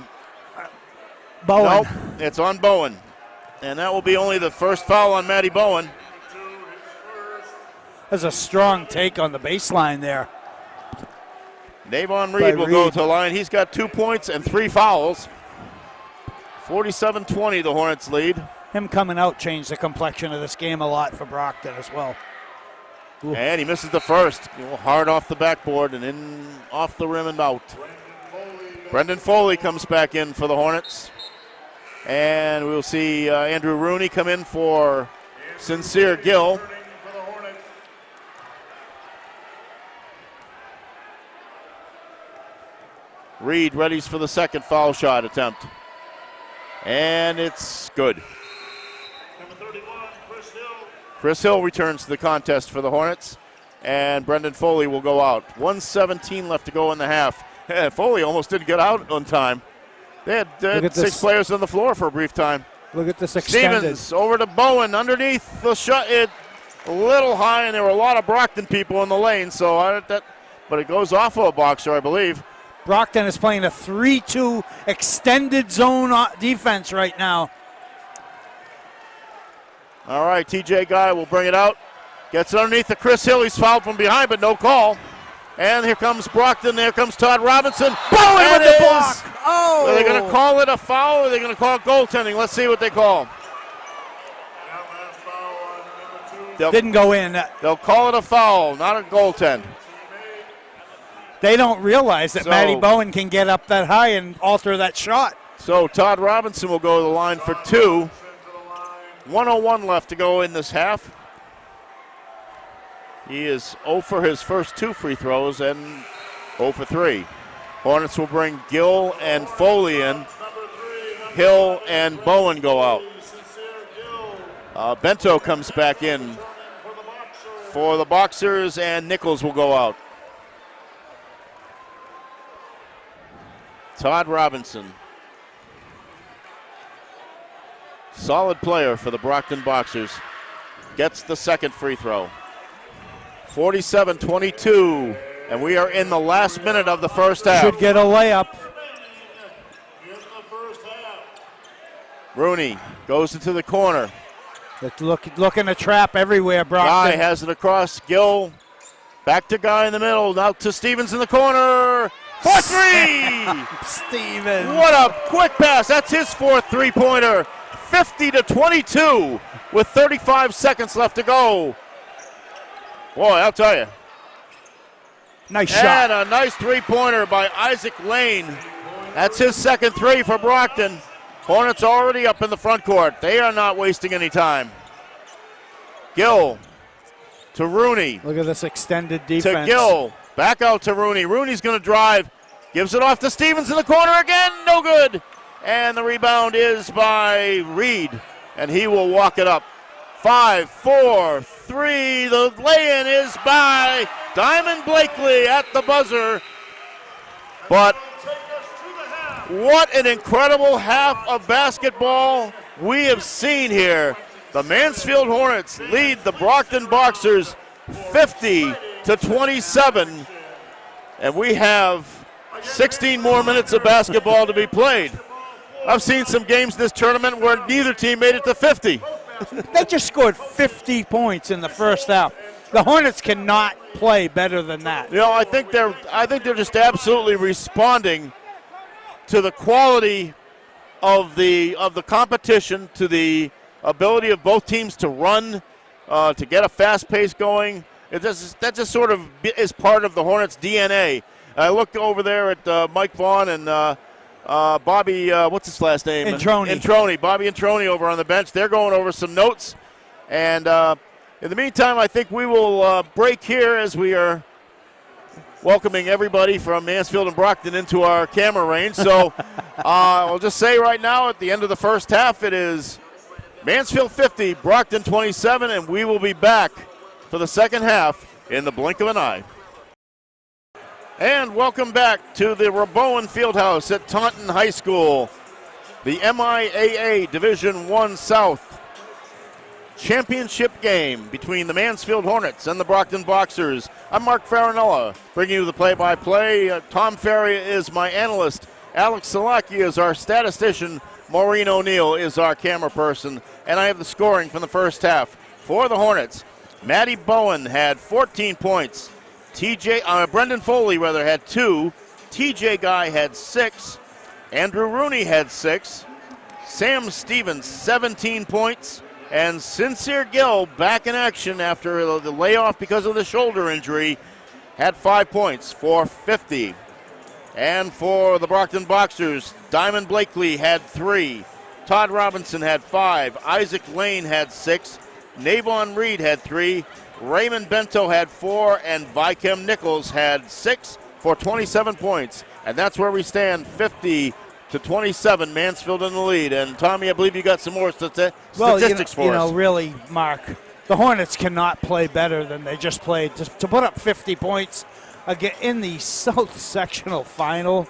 Bowen. Nope, it's on Bowen. And that will be only the first foul on Matty Bowen. There's a strong take on the baseline there. Navon Reed will go to the line. He's got 2 points and 3 fouls. 47-20, the Hornets lead. Him coming out changed the complexion of this game a lot for Brockton as well. Ooh. And he misses the first. Hard off the backboard and in off the rim and out. Brendan Foley comes back in for the Hornets. And we'll see Andrew Rooney come in for Sincere Gill. Reed readies for the second foul shot attempt. And it's good. Number 31, Chris Hill. Chris Hill returns to the contest for the Hornets. And Brendan Foley will go out. 1:17 left to go in the half. Foley almost didn't get out on time. They had 6 players on the floor for a brief time. Look at this extended. Stevens over to Bowen underneath the shot. It a little high, and there were a lot of Brockton people in the lane. But it goes off of a boxer, I believe. Brockton is playing a 3-2 extended zone defense right now. All right, TJ Guy will bring it out. Gets underneath the Chris Hill. He's fouled from behind, but no call. And here comes Brockton. There comes Todd Robinson. Bowen And with the it block. is- Oh! Are they going to call it a foul or are they going to call it goaltending? Let's see what they call. That last foul on number 2. They'll, Didn't go in. they'll call it a foul, not a goaltend. They don't realize that So- Matty Bowen can get up that high and alter that shot. So Todd Robinson will go to the line for 2. 1:01 left to go in this half. He is 0 for his first 2 free throws and 0 for 3. Hornets will bring Gill and Foley in. Hill and Bowen go out. Bento comes back in for the Boxers, and Nichols will go out. Todd Robinson. Solid player for the Brockton Boxers. Gets the second free throw. 47-22, and we are in the last minute of the first half. Should get a layup. Rooney goes into the corner. Looking to trap everywhere, Guy Brockton. has it across. Gill. Back to Guy in the middle. Now to Stevens in the corner. For 3! Stevens. What a quick pass. That's his 4th three-pointer. 50-22 with 35 seconds left to go. Boy, I'll tell you. Nice shot. And a nice three-pointer by Isaac Lane. That's his second 3 for Brockton. Hornets already up in the front court. They are not wasting any time. Gill to Rooney. Look at this extended To defense. Gill. Back out to Rooney. Rooney's going to drive. Gives it off to Stevens in the corner again. No good. And the rebound is by Reed. And he will walk it up. 5, 4, 3. The lay-in is by Diamond Blakely at the buzzer. But what an incredible half of basketball we have seen here. The Mansfield Hornets lead the Brockton Boxers 50-27. And we have 16 more minutes of basketball to be played. I've seen some games this tournament where neither team made it to 50. They just scored 50 points in the first half. The Hornets cannot play better than that. You know, I think they're just absolutely responding to the quality of the competition, to the ability of both teams to run, to get a fast pace going. That just sort of is part of the Hornets' DNA. I looked over there at Mike Vaughn and Bobby, what's his last name? Introni. Bobby Introni over on the bench. They're going over some notes. And in the meantime, I think we will break here as we are welcoming everybody from Mansfield and Brockton into our camera range. So I'll just say right now at the end of the first half, it is Mansfield 50, Brockton 27, and we will be back for the second half in the blink of an eye. And welcome back to the Rabowen Fieldhouse at Taunton High School. The MIAA Division I South championship game between the Mansfield Hornets and the Brockton Boxers. I'm Mark Farinella, bringing you the play-by-play. Tom Ferry is my analyst. Alex Salaki is our statistician. Maureen O'Neill is our camera person. And I have the scoring from the first half. For the Hornets, Matty Bowen had 14 points. Brendan Foley had 2. TJ Guy had 6. Andrew Rooney had 6. Sam Stevens, 17 points. And Sincere Gill, back in action after the layoff because of the shoulder injury, had 5 points for 50. And for the Brockton Boxers, Diamond Blakely had 3. Todd Robinson had 5. Isaac Lane had 6. Navon Reed had 3. Raymond Bento had 4. And Vichem Nichols had 6 for 27 points. And that's where we stand, 50-27, Mansfield in the lead. And Tommy, I believe you got some more statistics for us. Really, Mark, the Hornets cannot play better than they just played. Just to put up 50 points again in the South Sectional Final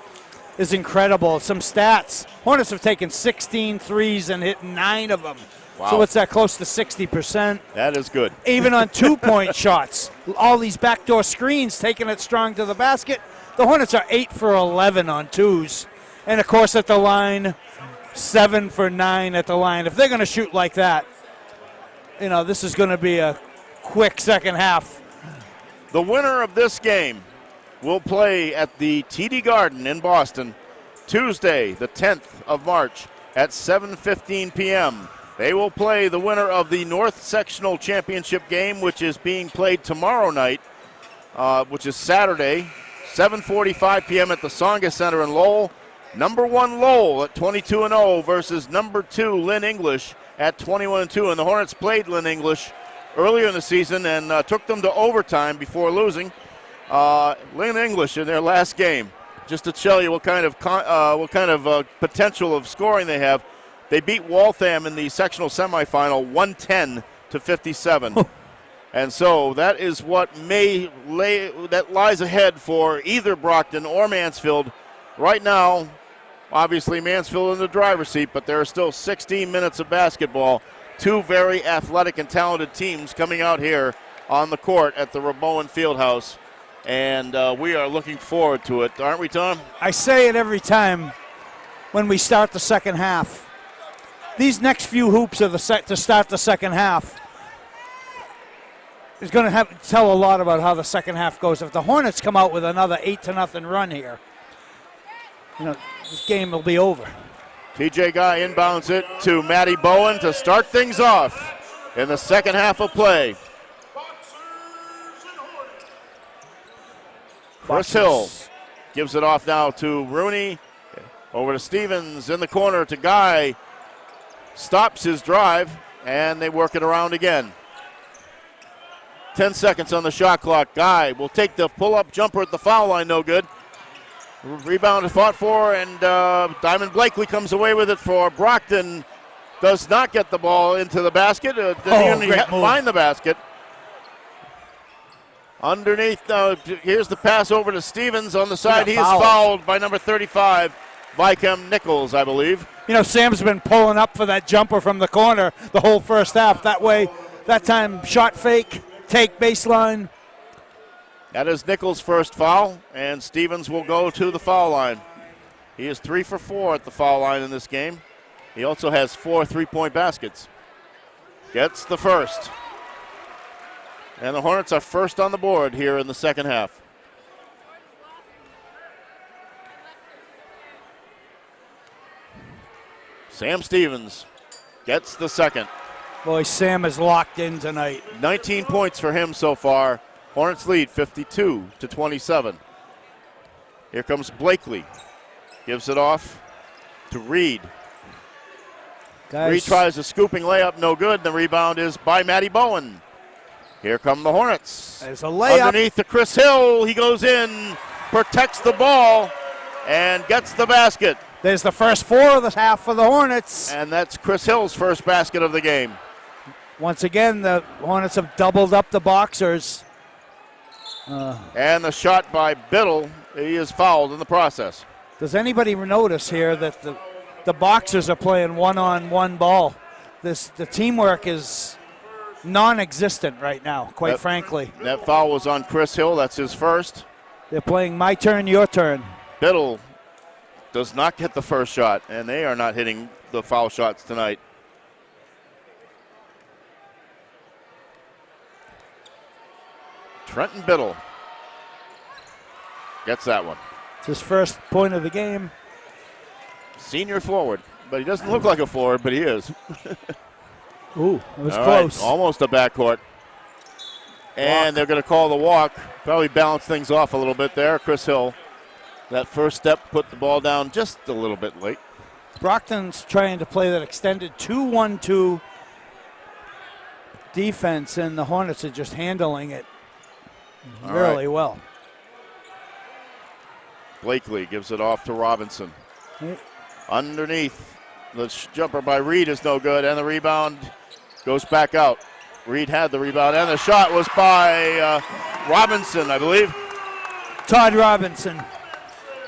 is incredible. Some stats. Hornets have taken 16 threes and hit 9 of them. Wow. So what's that, close to 60%? That is good. Even on 2-point shots. All these backdoor screens, taking it strong to the basket. The Hornets are 8 for 11 on 2s. And, of course, at the line, 7 for 9 at the line. If they're going to shoot like that, this is going to be a quick second half. The winner of this game will play at the TD Garden in Boston Tuesday, the 10th of March at 7:15 p.m. They will play the winner of the North Sectional Championship game, which is being played tomorrow night, which is Saturday, 7:45 p.m. at the Songa Center in Lowell. Number 1 Lowell at 22-0 versus number 2 Lynn English at 21-2. And the Hornets played Lynn English earlier in the season and took them to overtime before losing. Lynn English in their last game, just to show you what kind of potential of scoring they have. They beat Waltham in the sectional semifinal 110-57. And so that is what that lies ahead for either Brockton or Mansfield. Right now, obviously Mansfield in the driver's seat, but there are still 16 minutes of basketball. Two very athletic and talented teams coming out here on the court at the Rabowen Fieldhouse. And we are looking forward to it, aren't we, Tom? I say it every time when we start the second half. These next few hoops are to start the second half is going to tell a lot about how the second half goes. If the Hornets come out with another 8-0 run here, this game will be over. TJ Guy inbounds it to Matty Bowen to start things off in the second half of play. Chris Hill gives it off now to Rooney. Over to Stevens in the corner to Guy. Stops his drive, and they work it around again. 10 seconds on the shot clock. Guy will take the pull-up jumper at the foul line, no good. Rebound is fought for, and Diamond Blakely comes away with it for Brockton. Does not get the ball into the basket. Didn't even find the basket. Underneath, here's the pass over to Stevens on the side. He is fouled by number 35, Vicam Nichols, I believe. Sam's been pulling up for that jumper from the corner the whole first half. That time, shot fake, take baseline. That is Nichols' first foul, and Stevens will go to the foul line. He is 3 for 4 at the foul line in this game. He also has 4 3-point baskets. Gets the first. And the Hornets are first on the board here in the second half. Sam Stevens gets the second. Boy, Sam is locked in tonight. 19 points for him so far. Hornets lead 52-27. Here comes Blakely. Gives it off to Reed. Reed tries a scooping layup, no good. The rebound is by Matty Bowen. Here come the Hornets. There's a layup. Underneath to Chris Hill. He goes in, protects the ball, and gets the basket. There's the first 4 of the half for the Hornets. And that's Chris Hill's first basket of the game. Once again, the Hornets have doubled up the Boxers. And the shot by Biddle. He is fouled in the process. Does anybody notice here that the Boxers are playing one-on-one ball? The teamwork is non-existent right now, quite frankly. That foul was on Chris Hill. That's his first. They're playing my turn, your turn. Biddle does not get the first shot, and they are not hitting the foul shots tonight. Trenton Biddle gets that one. It's his first point of the game. Senior forward, but he doesn't look like a forward, but he is. Ooh, it was close. Right, almost a backcourt. And they're going to call the walk. Probably balance things off a little bit there. Chris Hill, that first step put the ball down just a little bit late. Brockton's trying to play that extended 2-1-2 defense, and the Hornets are just handling it really well. Blakely gives it off to Robinson. Underneath, the jumper by Reed is no good, and the rebound goes back out. Reed had the rebound, and the shot was by Robinson, I believe. Todd Robinson.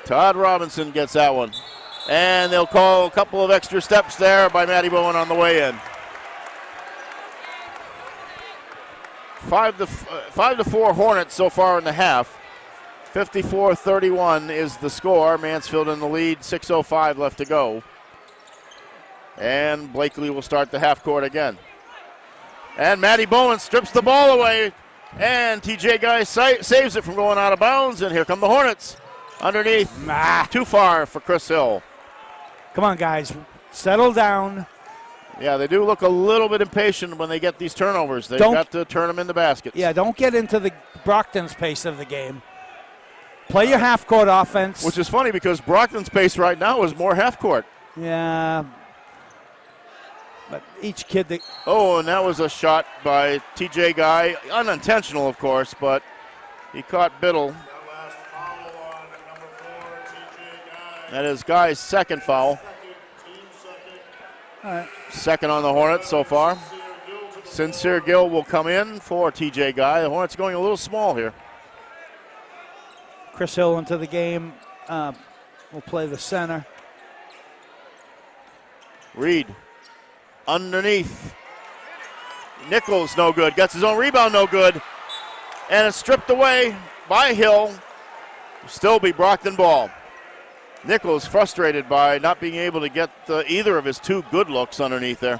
Todd Robinson gets that one. And they'll call a couple of extra steps there by Matty Bowen on the way in. 5-4 Hornets so far in the half. 54-31 is the score. Mansfield in the lead, 6:05 left to go. And Blakely will start the half court again. And Matty Bowen strips the ball away. And TJ Guy saves it from going out of bounds, and here come the Hornets. Underneath, too far for Chris Hill. Come on, guys. Settle down. Yeah, they do look a little bit impatient when they get these turnovers. They've got to turn them into baskets. Yeah, don't get into the Brockton's pace of the game. Play your half-court offense. Which is funny because Brockton's pace right now is more half-court. Yeah. But each kid Oh, and that was a shot by TJ Guy. Unintentional, of course, but he caught Biddle. That is Guy's second foul. All right. Second on the Hornets so far. Sincere Gill will come in for TJ Guy. The Hornets going a little small here. Chris Hill into the game. Will play the center. Reed underneath. Nichols no good. Gets his own rebound no good. And it's stripped away by Hill. Still be Brockton ball. Nichols frustrated by not being able to get either of his two good looks underneath there.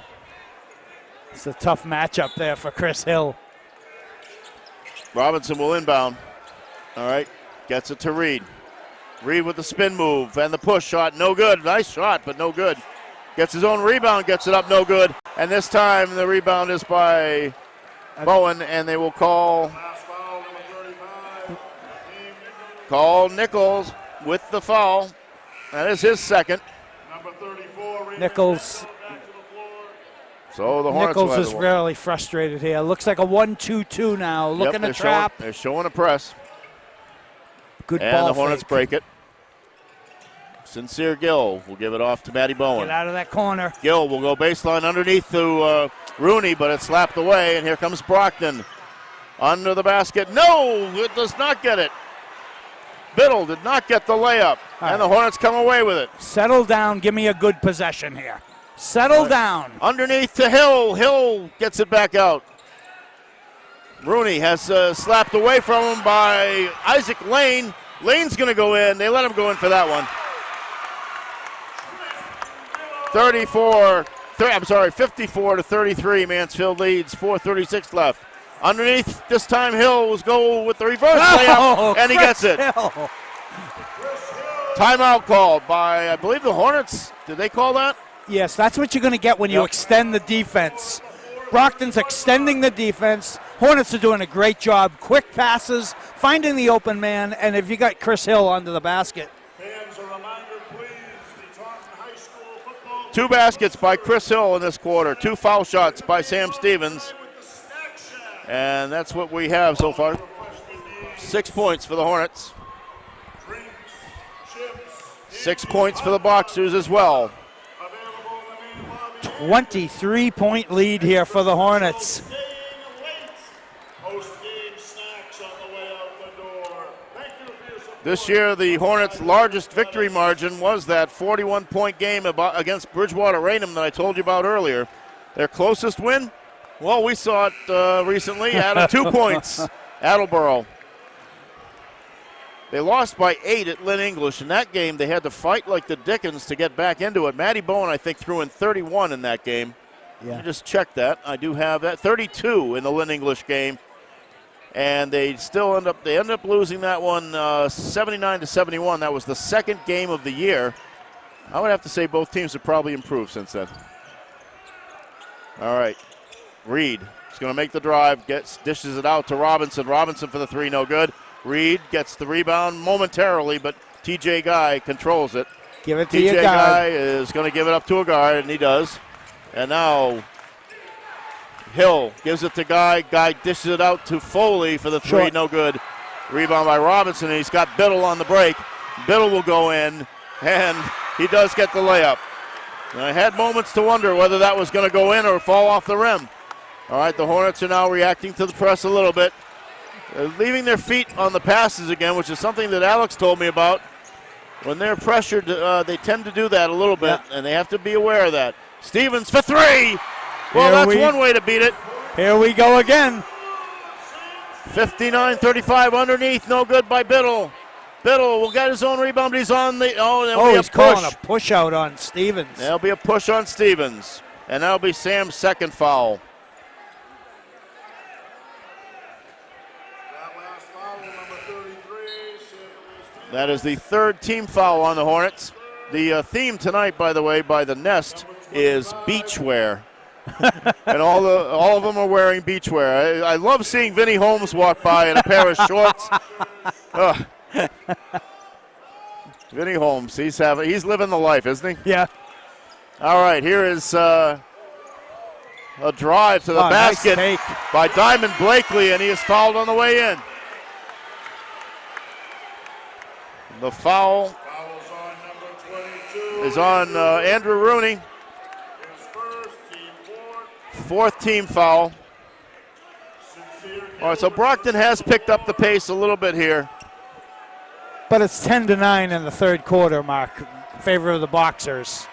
It's a tough matchup there for Chris Hill. Robinson will inbound. All right, gets it to Reed. Reed with the spin move and the push shot, no good. Nice shot, but no good. Gets his own rebound, gets it up, no good. And this time the rebound is by Bowen, and they will call Nichols with the foul. That is his second. Nichols. So the Hornets Nichols is really frustrated here. Looks like a 1-2-2 now. Looking to trap. They're showing a press. Good ball. And the Hornets fake. break it. Sincere Gill will give it off to Matty Bowen. Get out of that corner. Gill will go baseline underneath to Rooney, but it's slapped away, and here comes Brockton. Under the basket. No, it does not get it. Biddle did not get the layup, and the Hornets come away with it. Settle down. Give me a good possession here. Settle down. Underneath to Hill. Hill gets it back out. Rooney has slapped away from him by Isaac Lane. Lane's going to go in. They let him go in for that one. 54 to 33. Mansfield leads. 4:36 left. Underneath, this time Hill was go with the reverse layup, and he gets it. Hill. Timeout called by, I believe, the Hornets. Did they call that? Yes, that's what you're going to get when you extend the defense. Brockton's extending the defense. Hornets are doing a great job. Quick passes, finding the open man, and if you got Chris Hill under the basket. Fans, a reminder, please, the Taunton High School football. 2 baskets by Chris Hill in this quarter. 2 foul shots by Sam Stevens. And that's what we have so far. 6 points for the Hornets. 6 points for the Boxers as well. 23-point lead here for the Hornets. This year, the Hornets' largest victory margin was that 41-point game against Bridgewater Raynham that I told you about earlier. Their closest win? Well, we saw it recently at 2 points, Attleboro. They lost by 8 at Lynn English. In that game, they had to fight like the Dickens to get back into it. Matty Bowen, I think, threw in 31 in that game. Yeah. I just checked that. I do have that. 32 in the Lynn English game. And they still end up losing that one 79-71. That was the second game of the year. I would have to say both teams have probably improved since then. All right. Reed is going to make the drive, dishes it out to Robinson. Robinson for the 3, no good. Reed gets the rebound momentarily, but TJ Guy controls it. Give it to your guy. TJ Guy is going to give it up to a guard, and he does. And now Hill gives it to Guy. Guy dishes it out to Foley for the 3, no good. Rebound by Robinson, and he's got Biddle on the break. Biddle will go in, and he does get the layup. And I had moments to wonder whether that was going to go in or fall off the rim. All right, the Hornets are now reacting to the press a little bit. They're leaving their feet on the passes again, which is something that Alex told me about. When they're pressured, they tend to do that a little bit, and they have to be aware of that. Stevens for 3. Well, that's one way to beat it. Here we go again. 59-35 underneath, no good by Biddle. Biddle will get his own rebound, but he's on the, there'll be he's a calling push. a push out on Stevens. There'll be a push on Stevens, and that'll be Sam's second foul. That is the third team foul on the Hornets. The theme tonight, by the way, by the Nest is beachwear. And all of them are wearing beachwear. I love seeing Vinnie Holmes walk by in a pair of shorts. Vinnie Holmes, he's living the life, isn't he? Yeah. All right, here is a drive to the basket nice by Diamond Blakely, and he is fouled on the way in. The foul is on Andrew Rooney. Fourth team foul. All right, so Brockton has picked up the pace a little bit here. But it's 10-9 in the third quarter, Mark, in favor of the Boxers.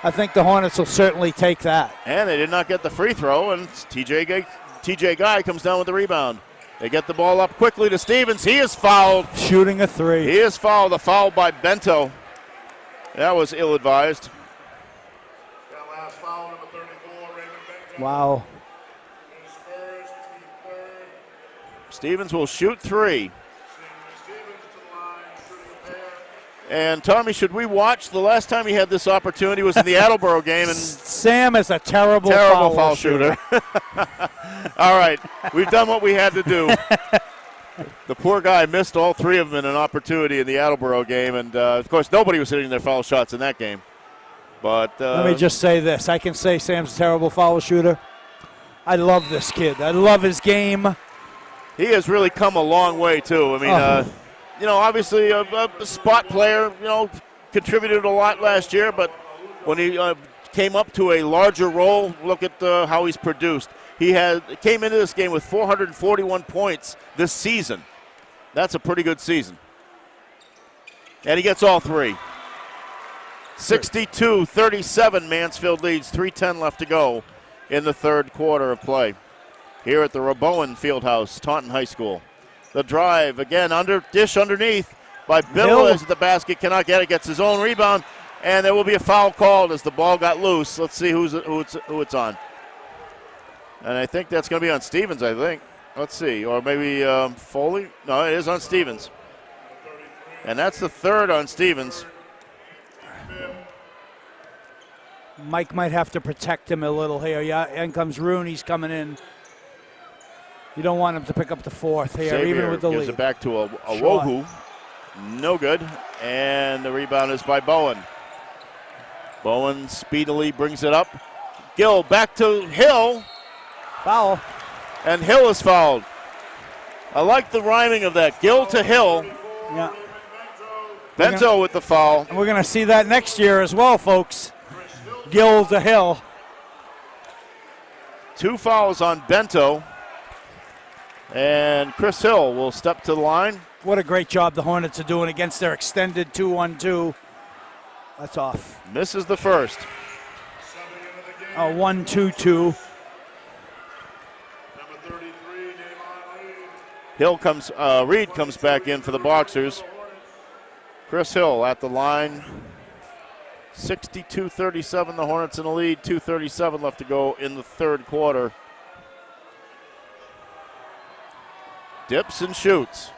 I think the Hornets will certainly take that. And they did not get the free throw, and TJ Guy comes down with the rebound. They get the ball up quickly to Stevens. He is fouled. Shooting a three. He is fouled. The foul by Bento. That was ill-advised. Wow. Stevens will shoot three. And Tommy, should we watch? The last time he had this opportunity was in the Attleboro game. And Sam is a terrible foul shooter. All right, we've done what we had to do. The poor guy missed all three of them in an opportunity in the Attleboro game. And, of course, nobody was hitting their foul shots in that game. But let me just say this. I can say Sam's a terrible foul shooter. I love this kid. I love his game. He has really come a long way, too. I mean, obviously a spot player, contributed a lot last year, but when he came up to a larger role, look at how he's produced. He came into this game with 441 points this season. That's a pretty good season. And he gets all three. 62-37, Mansfield leads, 3:10 left to go in the third quarter of play here at the Rabowen Fieldhouse, Taunton High School. The drive, again, dish underneath by Bill as the basket cannot get it, gets his own rebound, and there will be a foul called as the ball got loose. Let's see who it's on. And I think that's going to be on Stevens, I think. Let's see, or maybe Foley. No, it is on Stevens. And that's the third on Stevens. Mike might have to protect him a little here. Yeah, in comes Rooney's coming in. You don't want him to pick up the fourth here, Xavier even with the gives lead. It back to a Wohu. No good. And the rebound is by Bowen. Bowen speedily brings it up. Gill back to Hill. Foul. And Hill is fouled. I like the rhyming of that. Gill to Hill. Yeah. Bento with the foul. And we're going to see that next year as well, folks. Gill to Hill. Two fouls on Bento. And Chris Hill will step to the line. What a great job the Hornets are doing against their extended 2-1-2. That's off. Misses the first. 1-2-2. Reed comes back in for the Boxers. Chris Hill at the line. 62-37, the Hornets in the lead. 2:37 left to go in the third quarter. Dips and shoots.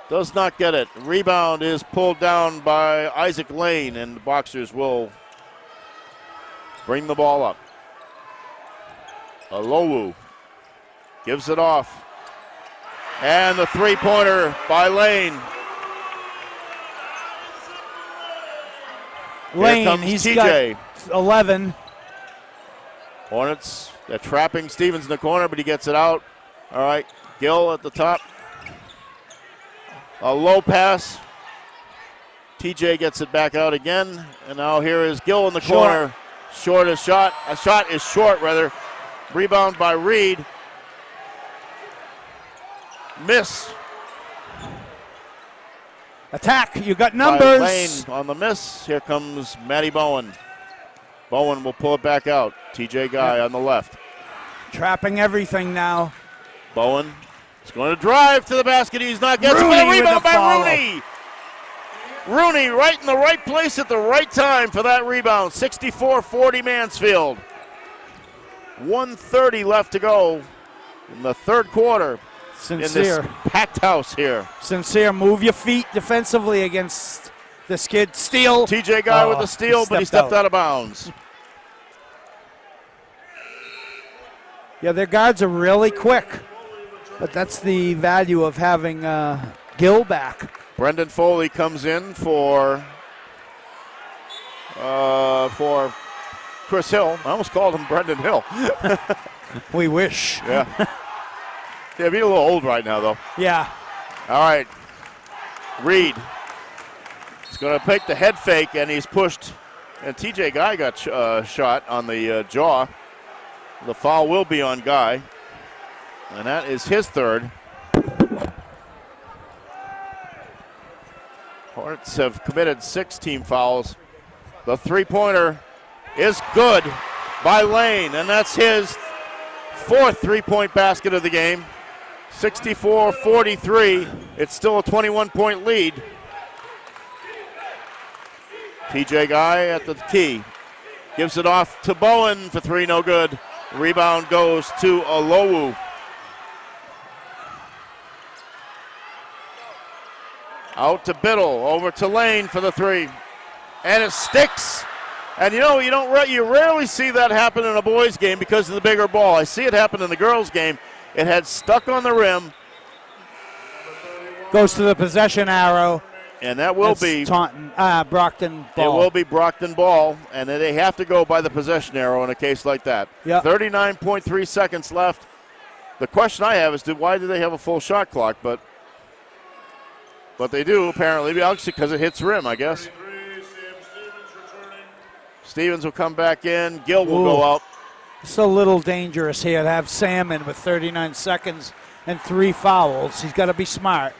Does not get it. Rebound is pulled down by Isaac Lane, and the Boxers will bring the ball up. Alowu gives it off. And the three-pointer by Lane. Lane, he's TJ. Got 11. Hornets, they're trapping Stevens in the corner, but he gets it out. All right, Gill at the top. A low pass. TJ gets it back out again. And now here is Gill in the corner. Short a shot. A shot is short, rather. Rebound by Reed. Miss. Attack. You got numbers. Lane on the miss. Here comes Matty Bowen. Bowen will pull it back out. TJ Guy on the left. Trapping everything now. Bowen is going to drive to the basket. He's not getting it. Rebound by Rooney. Rooney right in the right place at the right time for that rebound. 64-40 Mansfield. 1:30 left to go in the third quarter. Sincere. in this packed house here. Sincere, move your feet defensively against this kid. Steal. TJ Guy with the steal, but he stepped out of bounds. Yeah, their guards are really quick, but that's the value of having Gill back. Brendan Foley comes in for Chris Hill. I almost called him Brendan Hill. We wish. Yeah. Yeah, be a little old right now, though. Yeah. All right. Reed is going to pick the head fake, and he's pushed. And TJ Guy got shot on the jaw. The foul will be on Guy, and that is his third. Hornets have committed 6 team fouls. The three-pointer is good by Lane, and that's his 4th three-point basket of the game. 64-43. It's still a 21-point lead. TJ Guy at the key. Gives it off to Bowen for 3, no good. Rebound goes to Olowu. Out to Biddle, over to Lane for the 3. And it sticks. And you rarely see that happen in a boys game because of the bigger ball. I see it happen in the girls game. It had stuck on the rim. Goes to the possession arrow. And that will be Brockton ball. It will be Brockton ball, and they have to go by the possession arrow in a case like that. Yep. 39.3 seconds left. The question I have is why do they have a full shot clock? But they do, apparently, because it hits rim, I guess. Stevens will come back in. Gill will go out. It's a little dangerous here to have Sam in with 39 seconds and 3 fouls. He's got to be smart.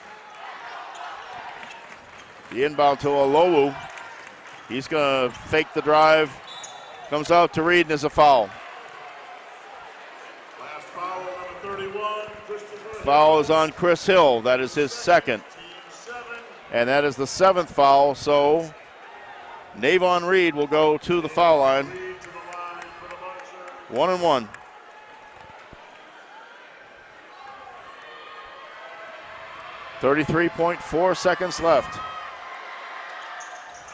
The inbound to Olowu. He's going to fake the drive. Comes out to Reed and is a foul. Last foul, number 31, Christopher. Foul is on Chris Hill. That is his 2nd. And that is the 7th foul. So Navon Reed will go to the foul line. 1-1. .4 seconds left.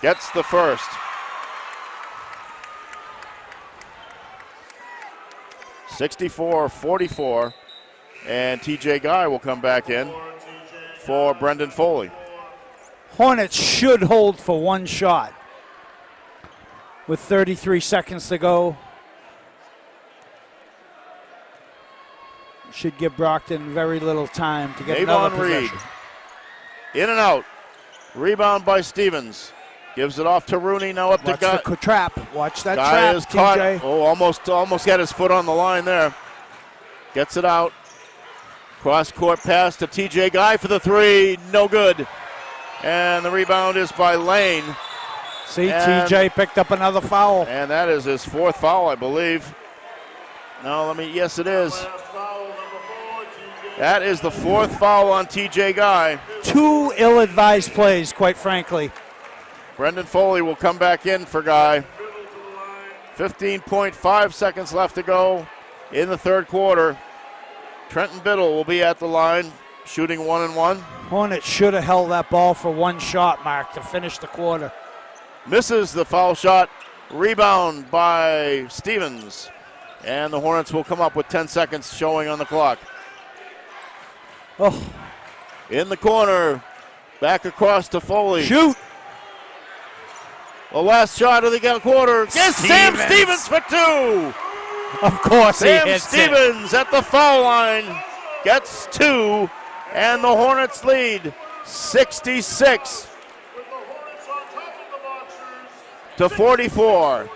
Gets the first. 64-44. And TJ Guy will come back in for Brendan Foley. Hornets should hold for 1 shot with 33 seconds to go. Should give Brockton very little time to get another possession. Reed. In and out. Rebound by Stevens. Gives it off to Rooney. Now up to Guy. Watch the trap. Watch that Guy trap, is caught. TJ. Oh, almost got his foot on the line there. Gets it out. Cross-court pass to TJ Guy for the 3. No good. And the rebound is by Lane. See, TJ picked up another foul. And that is his 4th foul, I believe. No, yes, it is. That is the 4th foul on TJ Guy. 2 ill-advised plays, quite frankly. Brendan Foley will come back in for Guy. 15.5 seconds left to go in the 3rd quarter. Trenton Biddle will be at the line, shooting 1-1. Hornets should have held that ball for 1 shot, Mark, to finish the quarter. Misses the foul shot. Rebound by Stevens. And the Hornets will come up with 10 seconds showing on the clock. Oh. In the corner. Back across to Foley. Shoot. The last shot of the quarter. Yes, Sam Stevens for 2. Of course Sam he hits Stevens at the foul line gets 2, and the Hornets lead 66 to 44.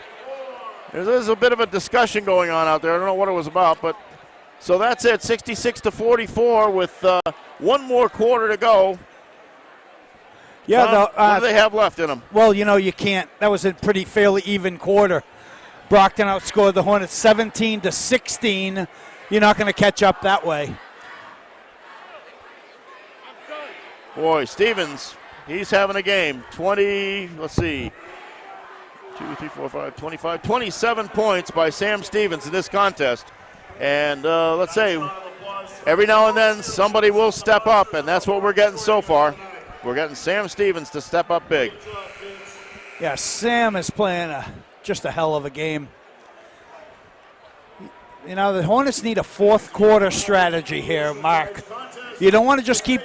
There's a bit of a discussion going on out there. I don't know what it was about, but so that's it. 66 to 44 with 1 more quarter to go. Yeah, what do they have left in them? Well, you can't. That was a pretty fairly even quarter. Brockton outscored the Hornets 17 to 16. You're not going to catch up that way. Boy, Stevens, he's having a game. 27 points by Sam Stevens in this contest. And let's say every now and then somebody will step up, and that's what we're getting so far. We're getting Sam Stevens to step up big. Yeah, Sam is playing just a hell of a game. You know, the Hornets need a fourth quarter strategy here, Mark. You don't want to just keep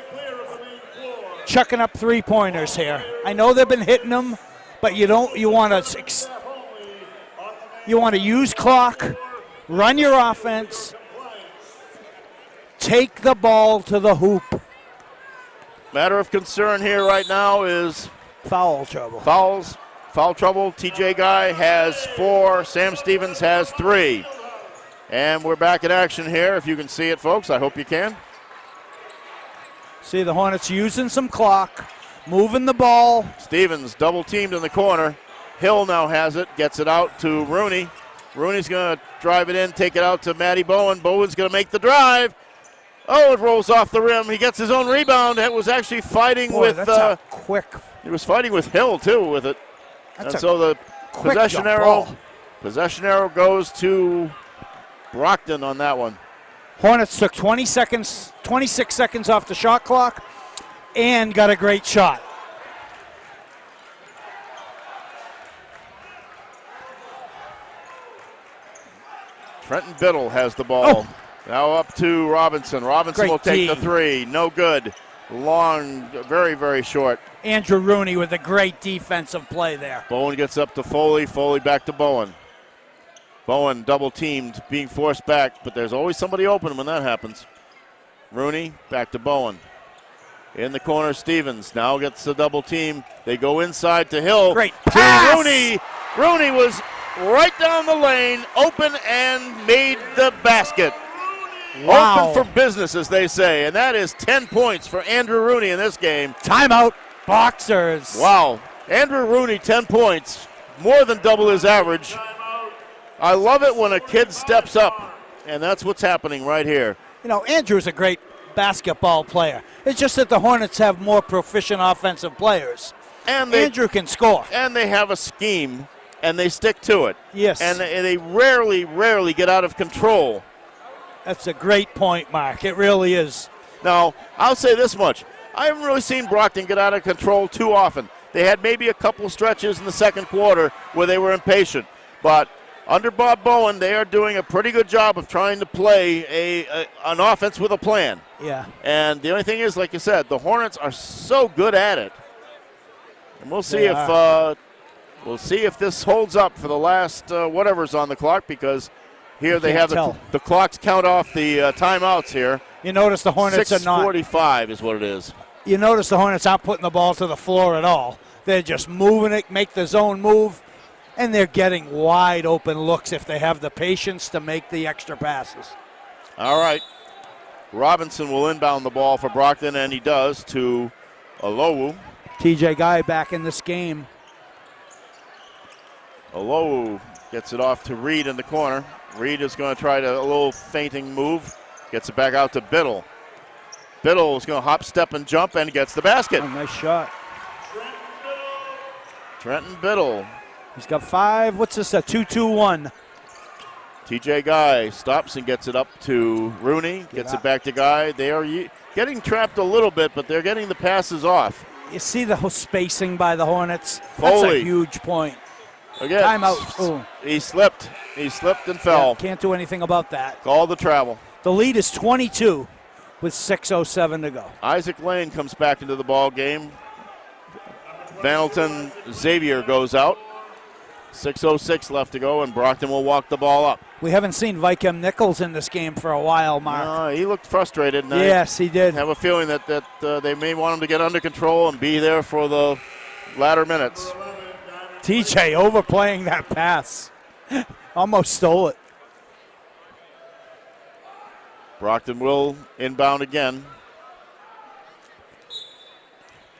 chucking up three-pointers here. I know they've been hitting them, but you want to use clock, run your offense, take the ball to the hoop. Matter of concern here right now is foul trouble. Foul trouble. TJ Guy has 4. Sam Stevens has 3. And we're back in action here. If you can see it, folks, I hope you can. See the Hornets using some clock, moving the ball. Stevens double teamed in the corner. Hill now has it, gets it out to Rooney. Rooney's going to drive it in, take it out to Matty Bowen. Bowen's going to make the drive. Oh, it rolls off the rim. He gets his own rebound. It was actually fighting with. That's a quick. He was fighting with Hill too with it. That's and so the possession arrow goes to Brockton on that one. Hornets took 26 seconds off the shot clock and got a great shot. Trenton Biddle has the ball. Oh. Now up to Robinson. Robinson great will take team. the 3. No good. Long, very, very short. Andrew Rooney with a great defensive play there. Bowen gets up to Foley. Foley back to Bowen. Bowen double teamed, being forced back, but there's always somebody open when that happens. Rooney back to Bowen. In the corner, Stevens now gets the double team. They go inside to Hill. Great pass. To Rooney. Rooney was right down the lane, open and made the basket. Wow. Open for business, as they say, and that is 10 points for Andrew Rooney in this game. Timeout, Boxers. Wow. Andrew Rooney, 10 points, more than double his average. I love it when a kid steps up, and that's what's happening right here. You know, Andrew's a great basketball player. It's just that the Hornets have more proficient offensive players. And Andrew can score. And they have a scheme, and they stick to it. Yes. And they rarely get out of control. That's a great point, Mark. It really is. Now, I'll say this much. I haven't really seen Brockton get out of control too often. They had maybe a couple stretches in the second quarter where they were impatient. But under Bob Bowen, they are doing a pretty good job of trying to play an offense with a plan. Yeah. And the only thing is, like you said, the Hornets are so good at it. And we'll see if this holds up for the last whatever's on the clock, because here they have the clocks count off the timeouts here. You notice the Hornets are not. 6:45 is what it is. You notice the Hornets aren't putting the ball to the floor at all. They're just moving it, make the zone move, and they're getting wide open looks if they have the patience to make the extra passes. All right. Robinson will inbound the ball for Brockton, and he does to Olowu. TJ Guy back in this game. Olowu gets it off to Reed in the corner. Reed is going to try a little feinting move. Gets it back out to Biddle. Biddle is going to hop, step, and jump, and gets the basket. Oh, nice shot. Trenton Biddle. He's got 5. What's this, a 2-2-1? TJ Guy stops and gets it up to Rooney. Gets it back to Guy. They are getting trapped a little bit, but they're getting the passes off. You see the whole spacing by the Hornets? Foley. That's a huge point. Again, timeout. Ooh. He slipped. He slipped and fell. Yeah, can't do anything about that. Call the travel. The lead is 22 with 6:07 to go. Isaac Lane comes back into the ball game. Vanelton Xavier goes out. 6:06 left to go, and Brockton will walk the ball up. We haven't seen Vikem Nichols in this game for a while, Mark. He looked frustrated. And yes, he did. I have a feeling that they may want him to get under control and be there for the latter minutes. TJ overplaying that pass. Almost stole it. Brockton will inbound again.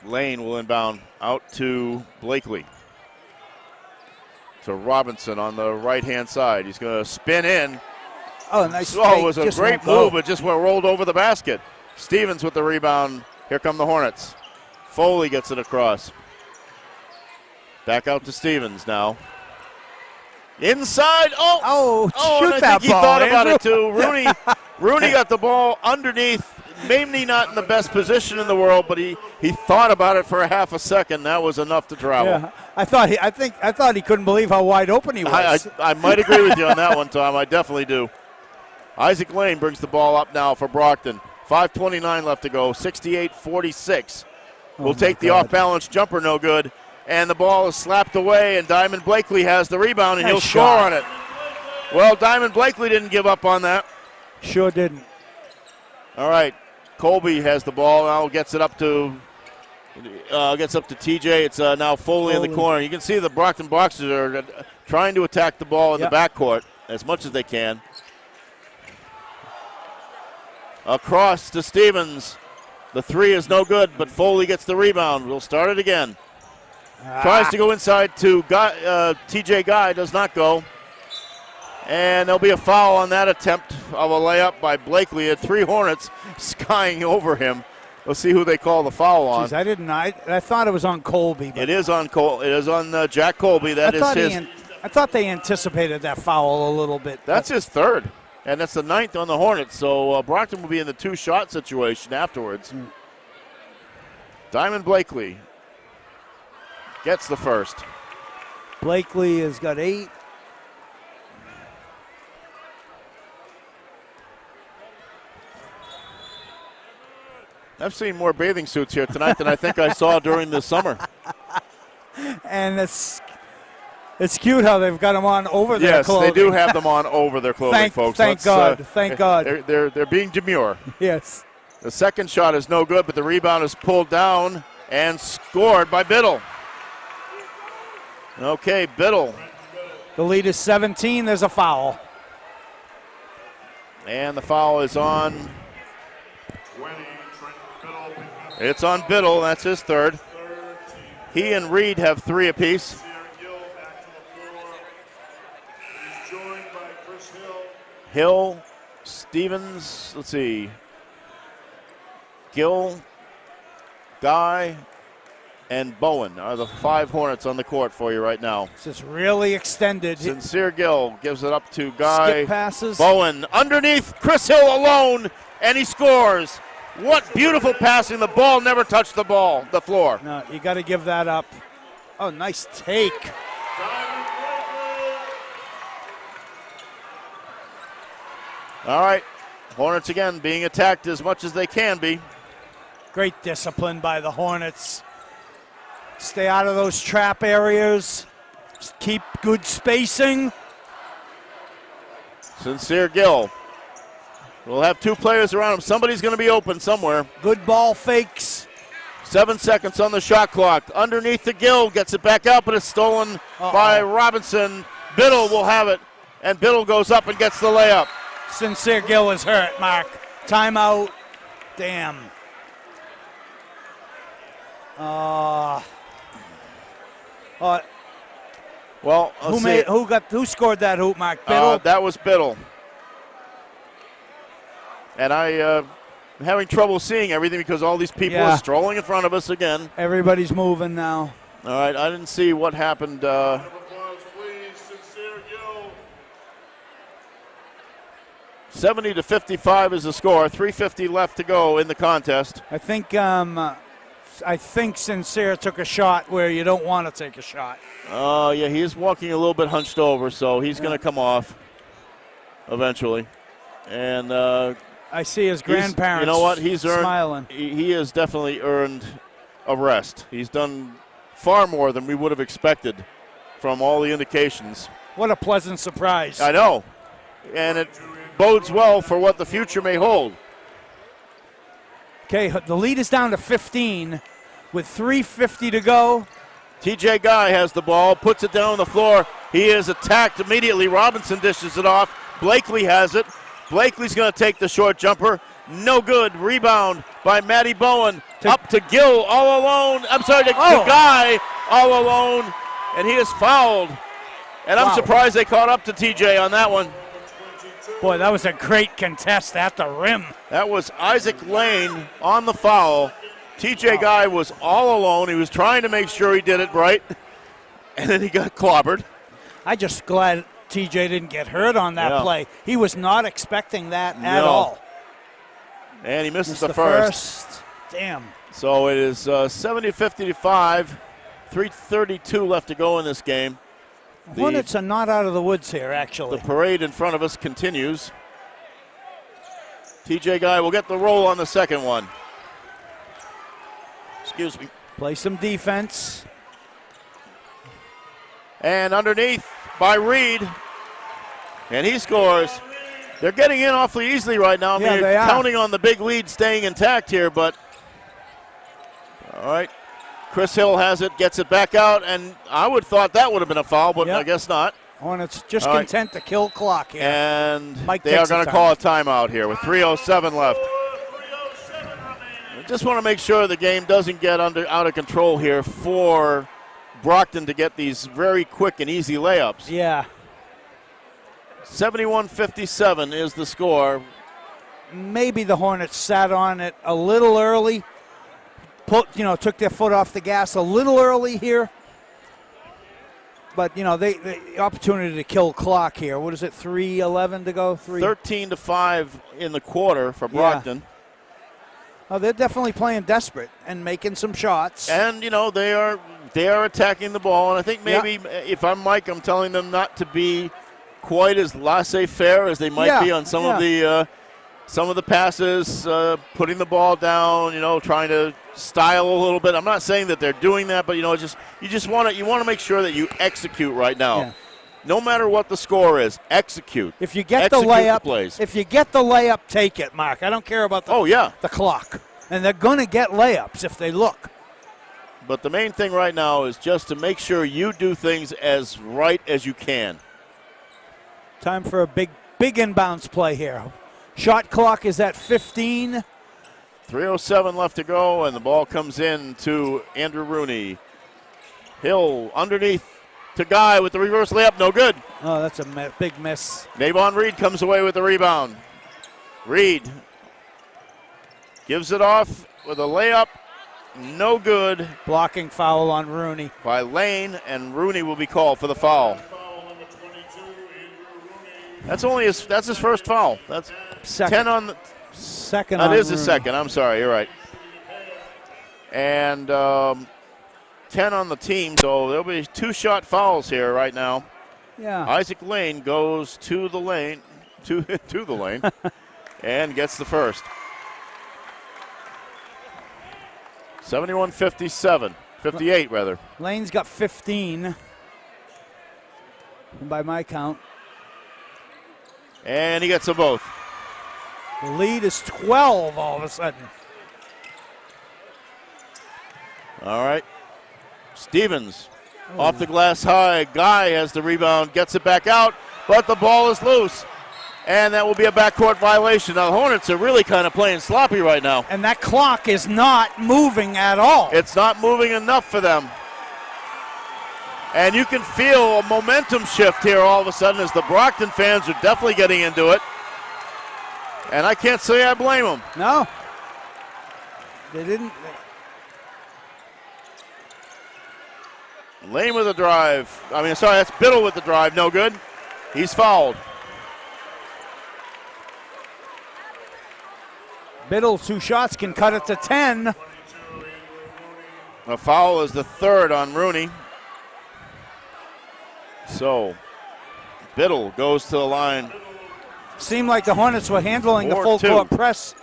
Lane will inbound out to Blakely. To Robinson on the right-hand side. He's going to spin in. Oh, nice. Oh, it was a great move, but just rolled over the basket. Stevens with the rebound. Here come the Hornets. Foley gets it across. Back out to Stevens now. Inside. Oh, shoot and I that think ball, he thought about Andrew. it too. Rooney got the ball underneath, maybe not in the best position in the world, but he thought about it for a half a second. That was enough to travel. Yeah, I thought he couldn't believe how wide open he was. I might agree with you on that one, Tom. I definitely do. Isaac Lane brings the ball up now for Brockton. 5:29 left to go, 68-46. We'll take the off-balance jumper, no good. And the ball is slapped away, and Diamond Blakely has the rebound, and he'll score on it. Well, Diamond Blakely didn't give up on that. Sure didn't. All right, Colby has the ball now, gets up to TJ. It's now Foley in the corner. You can see the Brockton Boxers are trying to attack the ball in the backcourt as much as they can. Across to Stevens. The three is no good, but Foley gets the rebound. We'll start it again. Tries to go inside to TJ Guy, does not go. And there'll be a foul on that attempt of a layup by Blakely. Had 3 Hornets skying over him. We'll see who they call the foul on. Jeez, I thought it was on Colby. It is on It is on Jack Colby. I thought they anticipated that foul a little bit. That's his third, and that's the 9th on the Hornets. So Brockton will be in the 2-shot situation afterwards. Diamond Blakely gets the first. Blakely has got 8. I've seen more bathing suits here tonight than I think I saw during the summer. And it's cute how they've got them on over their clothing. Yes, they do have them on over their clothing, folks. Thank God. Thank God. They're being demure. Yes. The second shot is no good, but the rebound is pulled down and scored by Biddle. Okay, Biddle. The lead is 17. There's a foul. And the foul is on. It's on Biddle. That's his third. He and Reed have 3 apiece. Hill, Stevens, let's see. Gill, Guy, and Bowen are the 5 Hornets on the court for you right now. This is really extended. Sincere Gill gives it up to Guy. Skip passes. Bowen underneath, Chris Hill alone, and he scores. What beautiful passing. The ball never touched the floor. No, you got to give that up. Oh, nice take. All right, Hornets again being attacked as much as they can be. Great discipline by the Hornets. Stay out of those trap areas. Just keep good spacing. Sincere Gill. We'll have 2 players around him. Somebody's going to be open somewhere. Good ball fakes. 7 seconds on the shot clock. Underneath the Gill, gets it back out, but it's stolen by Robinson. Biddle will have it, and Biddle goes up and gets the layup. Sincere Gill is hurt, Mark. Timeout. Damn. Well, who scored that hoop, Mark? Biddle? That was Biddle. And I'm having trouble seeing everything because all these people are strolling in front of us again. Everybody's moving now. All right, I didn't see what happened. 70-55 is the score. 3:50 left to go in the contest. I think Sincere took a shot where you don't want to take a shot. Yeah, he's walking a little bit hunched over, so he's going to come off eventually. And I see his grandparents. You know what? He's earned. Smiling. He has definitely earned a rest. He's done far more than we would have expected from all the indications. What a pleasant surprise. I know. And it bodes well for what the future may hold. Okay, the lead is down to 15 with 3:50 to go. TJ Guy has the ball, puts it down on the floor. He is attacked immediately. Robinson dishes it off. Blakely has it. Blakely's going to take the short jumper. No good. Rebound by Matty Bowen. Up to Gill all alone. I'm sorry, to Guy all alone. And he is fouled. And I'm surprised they caught up to TJ on that one. Boy, that was a great contest at the rim. That was Isaac Lane on the foul. TJ Guy was all alone. He was trying to make sure he did it right. And then he got clobbered. I'm just glad TJ didn't get hurt on that Yeah. play. He was not expecting that at No. all. And he misses Missed the first. Damn. So it is 70-55, 3:32 left to go in this game. The Hornets are not out of the woods here, actually. The parade in front of us continues. TJ Guy will get the roll on the second one. Excuse me. Play some defense. And underneath by Reed. And he scores. They're getting in awfully easily right now. I mean, Yeah, they you're are. counting on the big lead staying intact here, but all right. Chris Hill has it, gets it back out, and I would have thought that would have been a foul, but Yep. I guess not. Hornets just All right. content to kill clock here. And Mike they are takes the going to time. call a timeout here with 3:07 left. I just want to make sure the game doesn't get out of control here for Brockton to get these very quick and easy layups. Yeah. 71-57 is the score. Maybe the Hornets sat on it a little early. Took their foot off the gas a little early here. But, the opportunity to kill clock here. What is it, 3:11 to go? 13-5 in the quarter for Brockton. Oh, they're definitely playing desperate and making some shots. And, they are attacking the ball. And I think maybe if I'm Mike, I'm telling them not to be quite as laissez-faire as they might be on some of the passes, putting the ball down, trying to style a little bit. I'm not saying that they're doing that, but you want to make sure that you execute right now. Yeah. No matter what the score is, execute. If you get Execute the layup, the plays. if you get the layup, take it, Mark. I don't care about the clock. And they're going to get layups if they look. But the main thing right now is just to make sure you do things as right as you can. Time for a big inbounds play here. Shot clock is at 15. 3:07 left to go, and the ball comes in to Andrew Rooney. Hill underneath to Guy with the reverse layup, no good. Oh, that's a big miss. Navon Reed comes away with the rebound. Reed gives it off with a layup, no good. Blocking foul on Rooney. By Lane, and Rooney will be called for the foul. That's his first foul. That's Second. 10 on the Second That on is his Rooney. second. I'm sorry. You're right. And 10 on the team, so there'll be 2 shot fouls here right now. Yeah. Isaac Lane goes to the lane, to the lane, and gets the first. 71-57, 58 rather. Lane's got 15. By my count. And he gets them both. The lead is 12 all of a sudden. All right. Stevens off the glass high. Guy has the rebound, gets it back out, but the ball is loose. And that will be a backcourt violation. Now, the Hornets are really kind of playing sloppy right now. And that clock is not moving at all. It's not moving enough for them. And you can feel a momentum shift here all of a sudden as the Brockton fans are definitely getting into it. And I can't say I blame them. No. They didn't. Lane with a drive. That's Biddle with the drive. No good. He's fouled. Biddle, 2 shots can cut it to 10. A foul is the third on Rooney. So, Biddle goes to the line. Seemed like the Hornets were handling the 4-2. full court press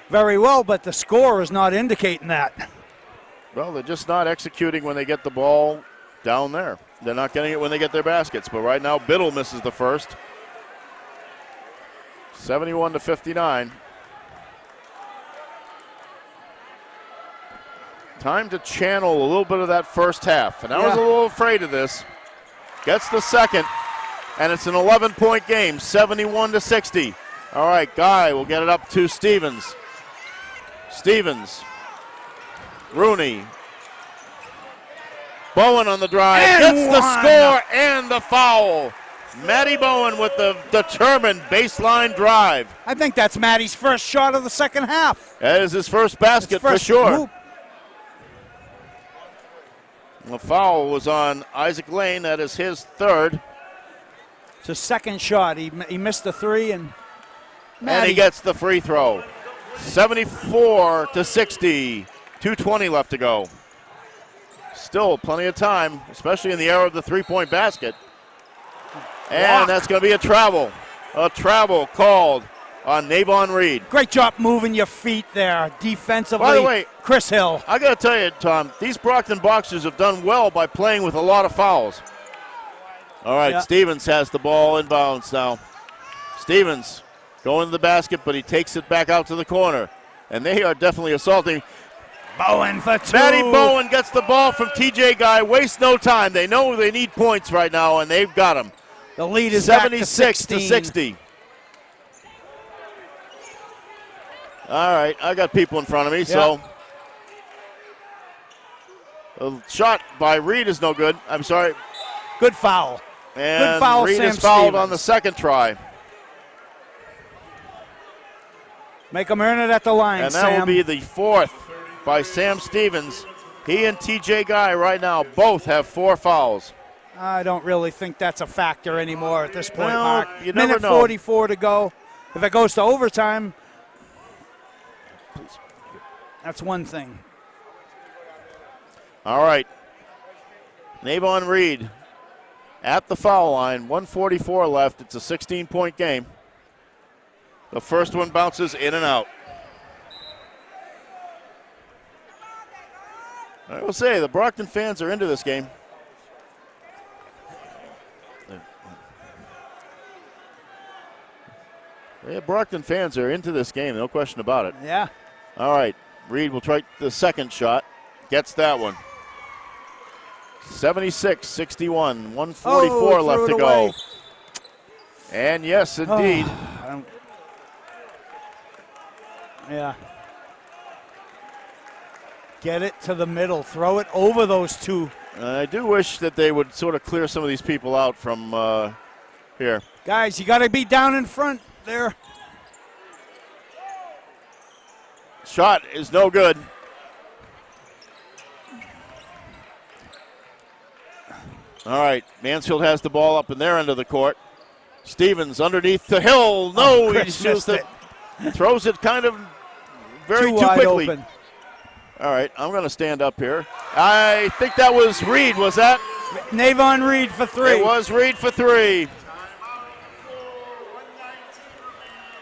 very well, but the score is not indicating that. Well, they're just not executing when they get the ball down there. They're not getting it when they get their baskets. But right now, Biddle misses the first. 71-59. Time to channel a little bit of that first half. And I was a little afraid of this. Gets the second, and it's an 11-point game, 71-60. All right, Guy will get it up to Stevens. Stevens. Rooney. Bowen on the drive. And gets the score and the foul. Matty Bowen with the determined baseline drive. I think that's Matty's first shot of the second half. That is his first basket for sure. Hoop. The foul was on Isaac Lane. That is his third. It's his second shot. He missed the three, and he gets the free throw. 74-60. 2:20 left to go. Still plenty of time, especially in the era of the three-point basket. And that's going to be a travel. A travel called on Navon Reed. Great job moving your feet there defensively. By the way, Chris Hill. I got to tell you, Tom, these Brockton Boxers have done well by playing with a lot of fouls. All right, Stevens has the ball inbounds now. Stevens going to the basket, but he takes it back out to the corner. And they are definitely assaulting. Bowen for two. Matty Bowen gets the ball from TJ Guy. Wastes no time. They know they need points right now, and they've got them. The lead is 76-60. All right, I got people in front of me, so a shot by Reed is no good. I'm sorry. Good foul. And good foul, Reed Sam is fouled Stevens. on the second try. Make them earn it at the line, And that Sam. will be the fourth by Sam Stevens. He and TJ Guy right now both have 4 fouls. I don't really think that's a factor anymore at this point, Well, Mark. you never Minute know. 44 to go. If it goes to overtime, that's one thing. All right. Navon Reed at the foul line. 1:44 left. It's a 16-point game. The first one bounces in and out. I will say, the Brockton fans are into this game. Yeah, Brockton fans are into this game, no question about it. Yeah. All right, Reed will try the second shot. Gets that one. 76-61, 1:44 left to go. And yes, indeed. Yeah. Get it to the middle. Throw it over those two. I do wish that they would sort of clear some of these people out from here. Guys, you got to be down in front there. Shot is no good. All right, Mansfield has the ball up in their end of the court. Stevens underneath the hill. No, he shoots it. Throws it kind of very too quickly. Open. All right, I'm going to stand up here. I think that was Reed, was that? Navon Reed for 3. It was Reed for 3.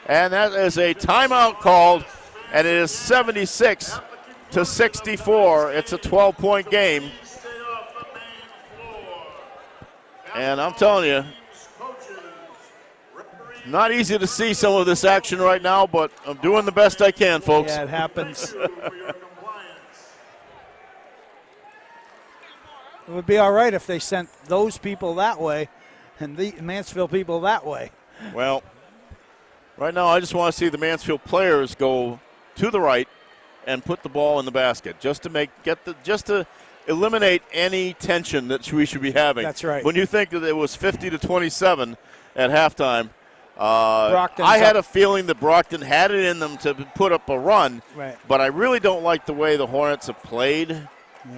And that is a timeout called, and it is 76-64. It's a 12-point game. And I'm telling you, not easy to see some of this action right now, but I'm doing the best I can, folks. Yeah, it happens. It would be all right if they sent those people that way and the Mansfield people that way. Well, right now I just want to see the Mansfield players go to the right and put the ball in the basket just to eliminate any tension that we should be having. That's right. When you think that it was 50-27 at halftime, I had a feeling that Brockton had it in them to put up a run, right. But I really don't like the way the Hornets have played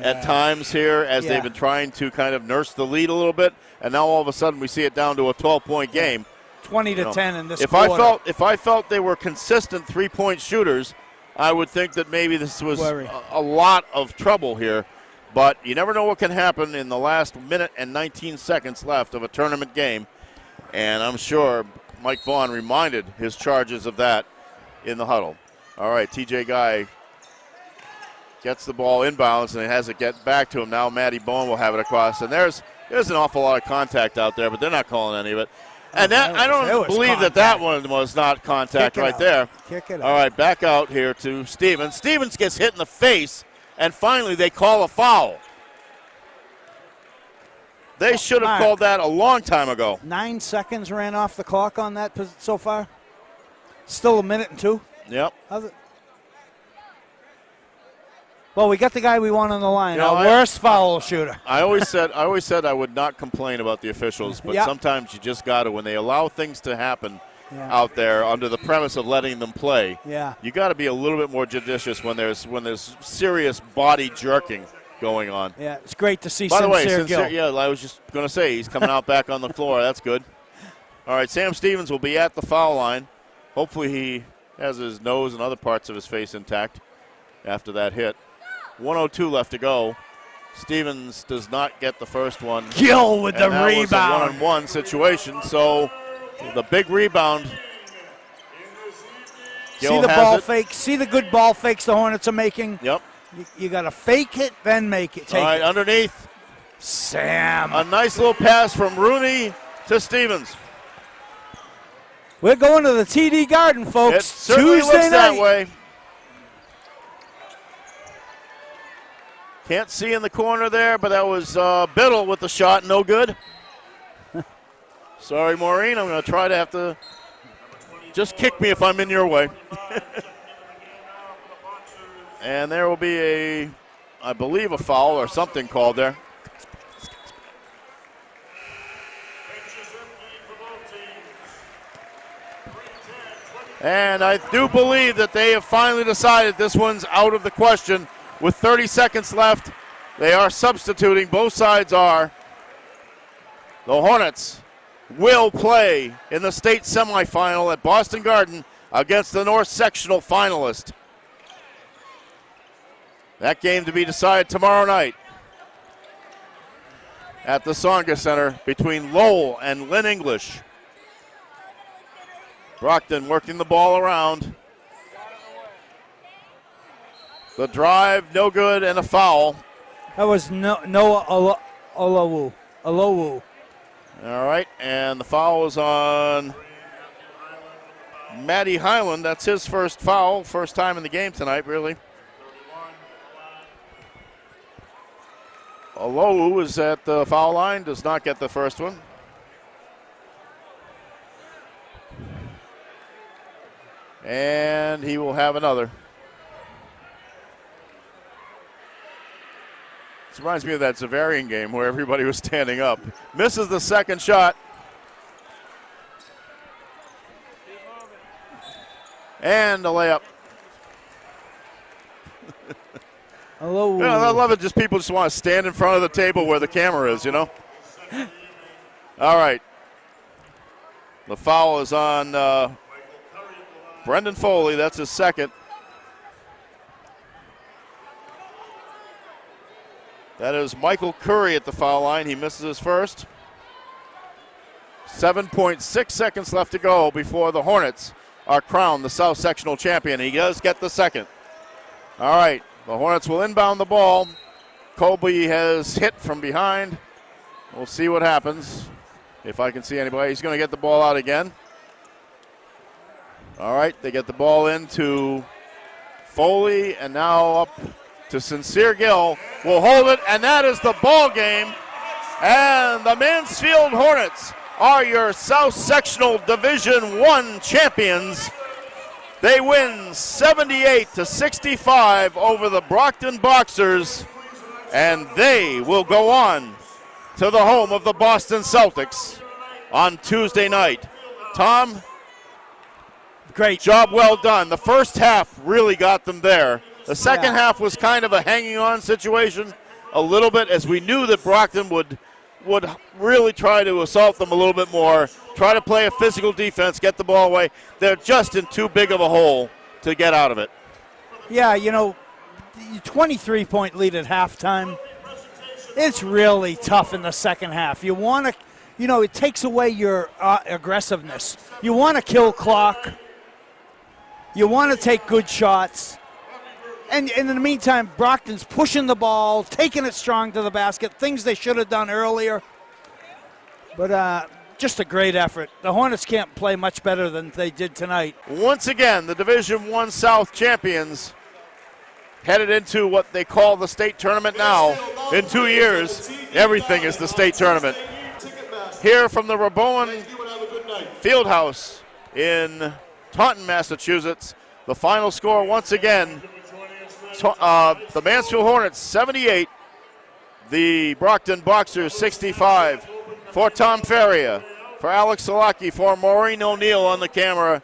at times here as they've been trying to kind of nurse the lead a little bit, and now all of a sudden we see it down to a 12-point game. 20-10 in this quarter. If I felt they were consistent three-point shooters, I would think that maybe this was a lot of trouble here. But you never know what can happen in the last minute and 19 seconds left of a tournament game, and I'm sure Mike Vaughn reminded his charges of that in the huddle. All right, TJ Guy gets the ball inbounds, and it has it get back to him. Now Matty Bowen will have it across, and there's an awful lot of contact out there, but they're not calling any of it. And I don't believe that one was not contact right there. Kick it All right, back out here to Stevens. Stevens gets hit in the face, and finally they call a foul. They should have called that a long time ago. 9 seconds ran off the clock on that so far. Still a minute and 2. Yep. Well, we got the guy we want on the line. Our worst foul shooter. I always said I would not complain about the officials, but sometimes you just got to. When they allow things to happen out there under the premise of letting them play, you got to be a little bit more judicious when there's serious body jerking going on. Yeah, it's great to see By the way, Sincere Gill. I was just going to say he's coming out back on the floor. That's good. All right, Sam Stevens will be at the foul line. Hopefully he has his nose and other parts of his face intact after that hit. 1:02 left to go. Stevens does not get the first one. Gill with the and that rebound. was a 1-on-1 situation, so the big rebound. Gill See the has ball it. fake. See the good ball fakes the Hornets are making. Yep. You got to fake it, then make it. Take All right, it. underneath. Sam. A nice little pass from Rooney to Stevens. We're going to the TD Garden, folks. It certainly Tuesday looks night. that way. Can't see in the corner there, but that was Biddle with the shot. No good. Sorry, Maureen. I'm going to try to have to just kick me if I'm in your way. And there will be I believe a foul or something called there. And I do believe that they have finally decided this one's out of the question. With 30 seconds left, they are substituting. Both sides are. The Hornets will play in the state semifinal at Boston Garden against the North Sectional finalist. That game to be decided tomorrow night at the Songa Center between Lowell and Lynn English. Brockton working the ball around. The drive, no good, and a foul. That was Noah Olowu. All right, and the foul is on Matty Highland. That's his first foul, first time in the game tonight, really. Olowu is at the foul line, does not get the first one. And he will have another. This reminds me of that Zavarian game where everybody was standing up. Misses the second shot. And a layup. Hello. Yeah, I love it. Just people just want to stand in front of the table where the camera is, you know. All right. The foul is on Brendan Foley. That's his second. That is Michael Curry at the foul line. He misses his first. 7.6 seconds left to go before the Hornets are crowned the South Sectional champion. He does get the second. All right. The Hornets will inbound the ball. Colby has hit from behind. We'll see what happens. If I can see anybody. He's going to get the ball out again. All right, they get the ball into Foley, and now up to Sincere Gill. Will hold it, and that is the ball game. And the Mansfield Hornets are your South Sectional Division I champions. They win 78-65 over the Brockton Boxers, and they will go on to the home of the Boston Celtics on Tuesday night. Tom, Great job well done. The first half really got them there. The second half was kind of a hanging on situation a little bit, as we knew that Brockton would really try to assault them a little bit more, try to play a physical defense, get the ball away. They're just in too big of a hole to get out of it. Yeah, 23-point lead at halftime. It's really tough in the second half. You want to, it takes away your aggressiveness. You want to kill clock. You want to take good shots. And in the meantime, Brockton's pushing the ball, taking it strong to the basket, things they should have done earlier. But just a great effort. The Hornets can't play much better than they did tonight. Once again, the Division I South champions headed into what they call the state tournament now. In 2 years, everything is the state tournament. Here from the Raboan Fieldhouse in Taunton, Massachusetts, the final score once again, the Mansfield Hornets 78, the Brockton Boxers 65. For Tom Feria, for Alex Salaki, for Maureen O'Neill on the camera,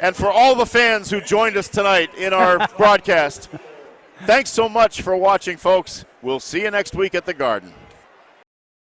and for all the fans who joined us tonight in our broadcast. Thanks so much for watching, folks. We'll see you next week at the Garden.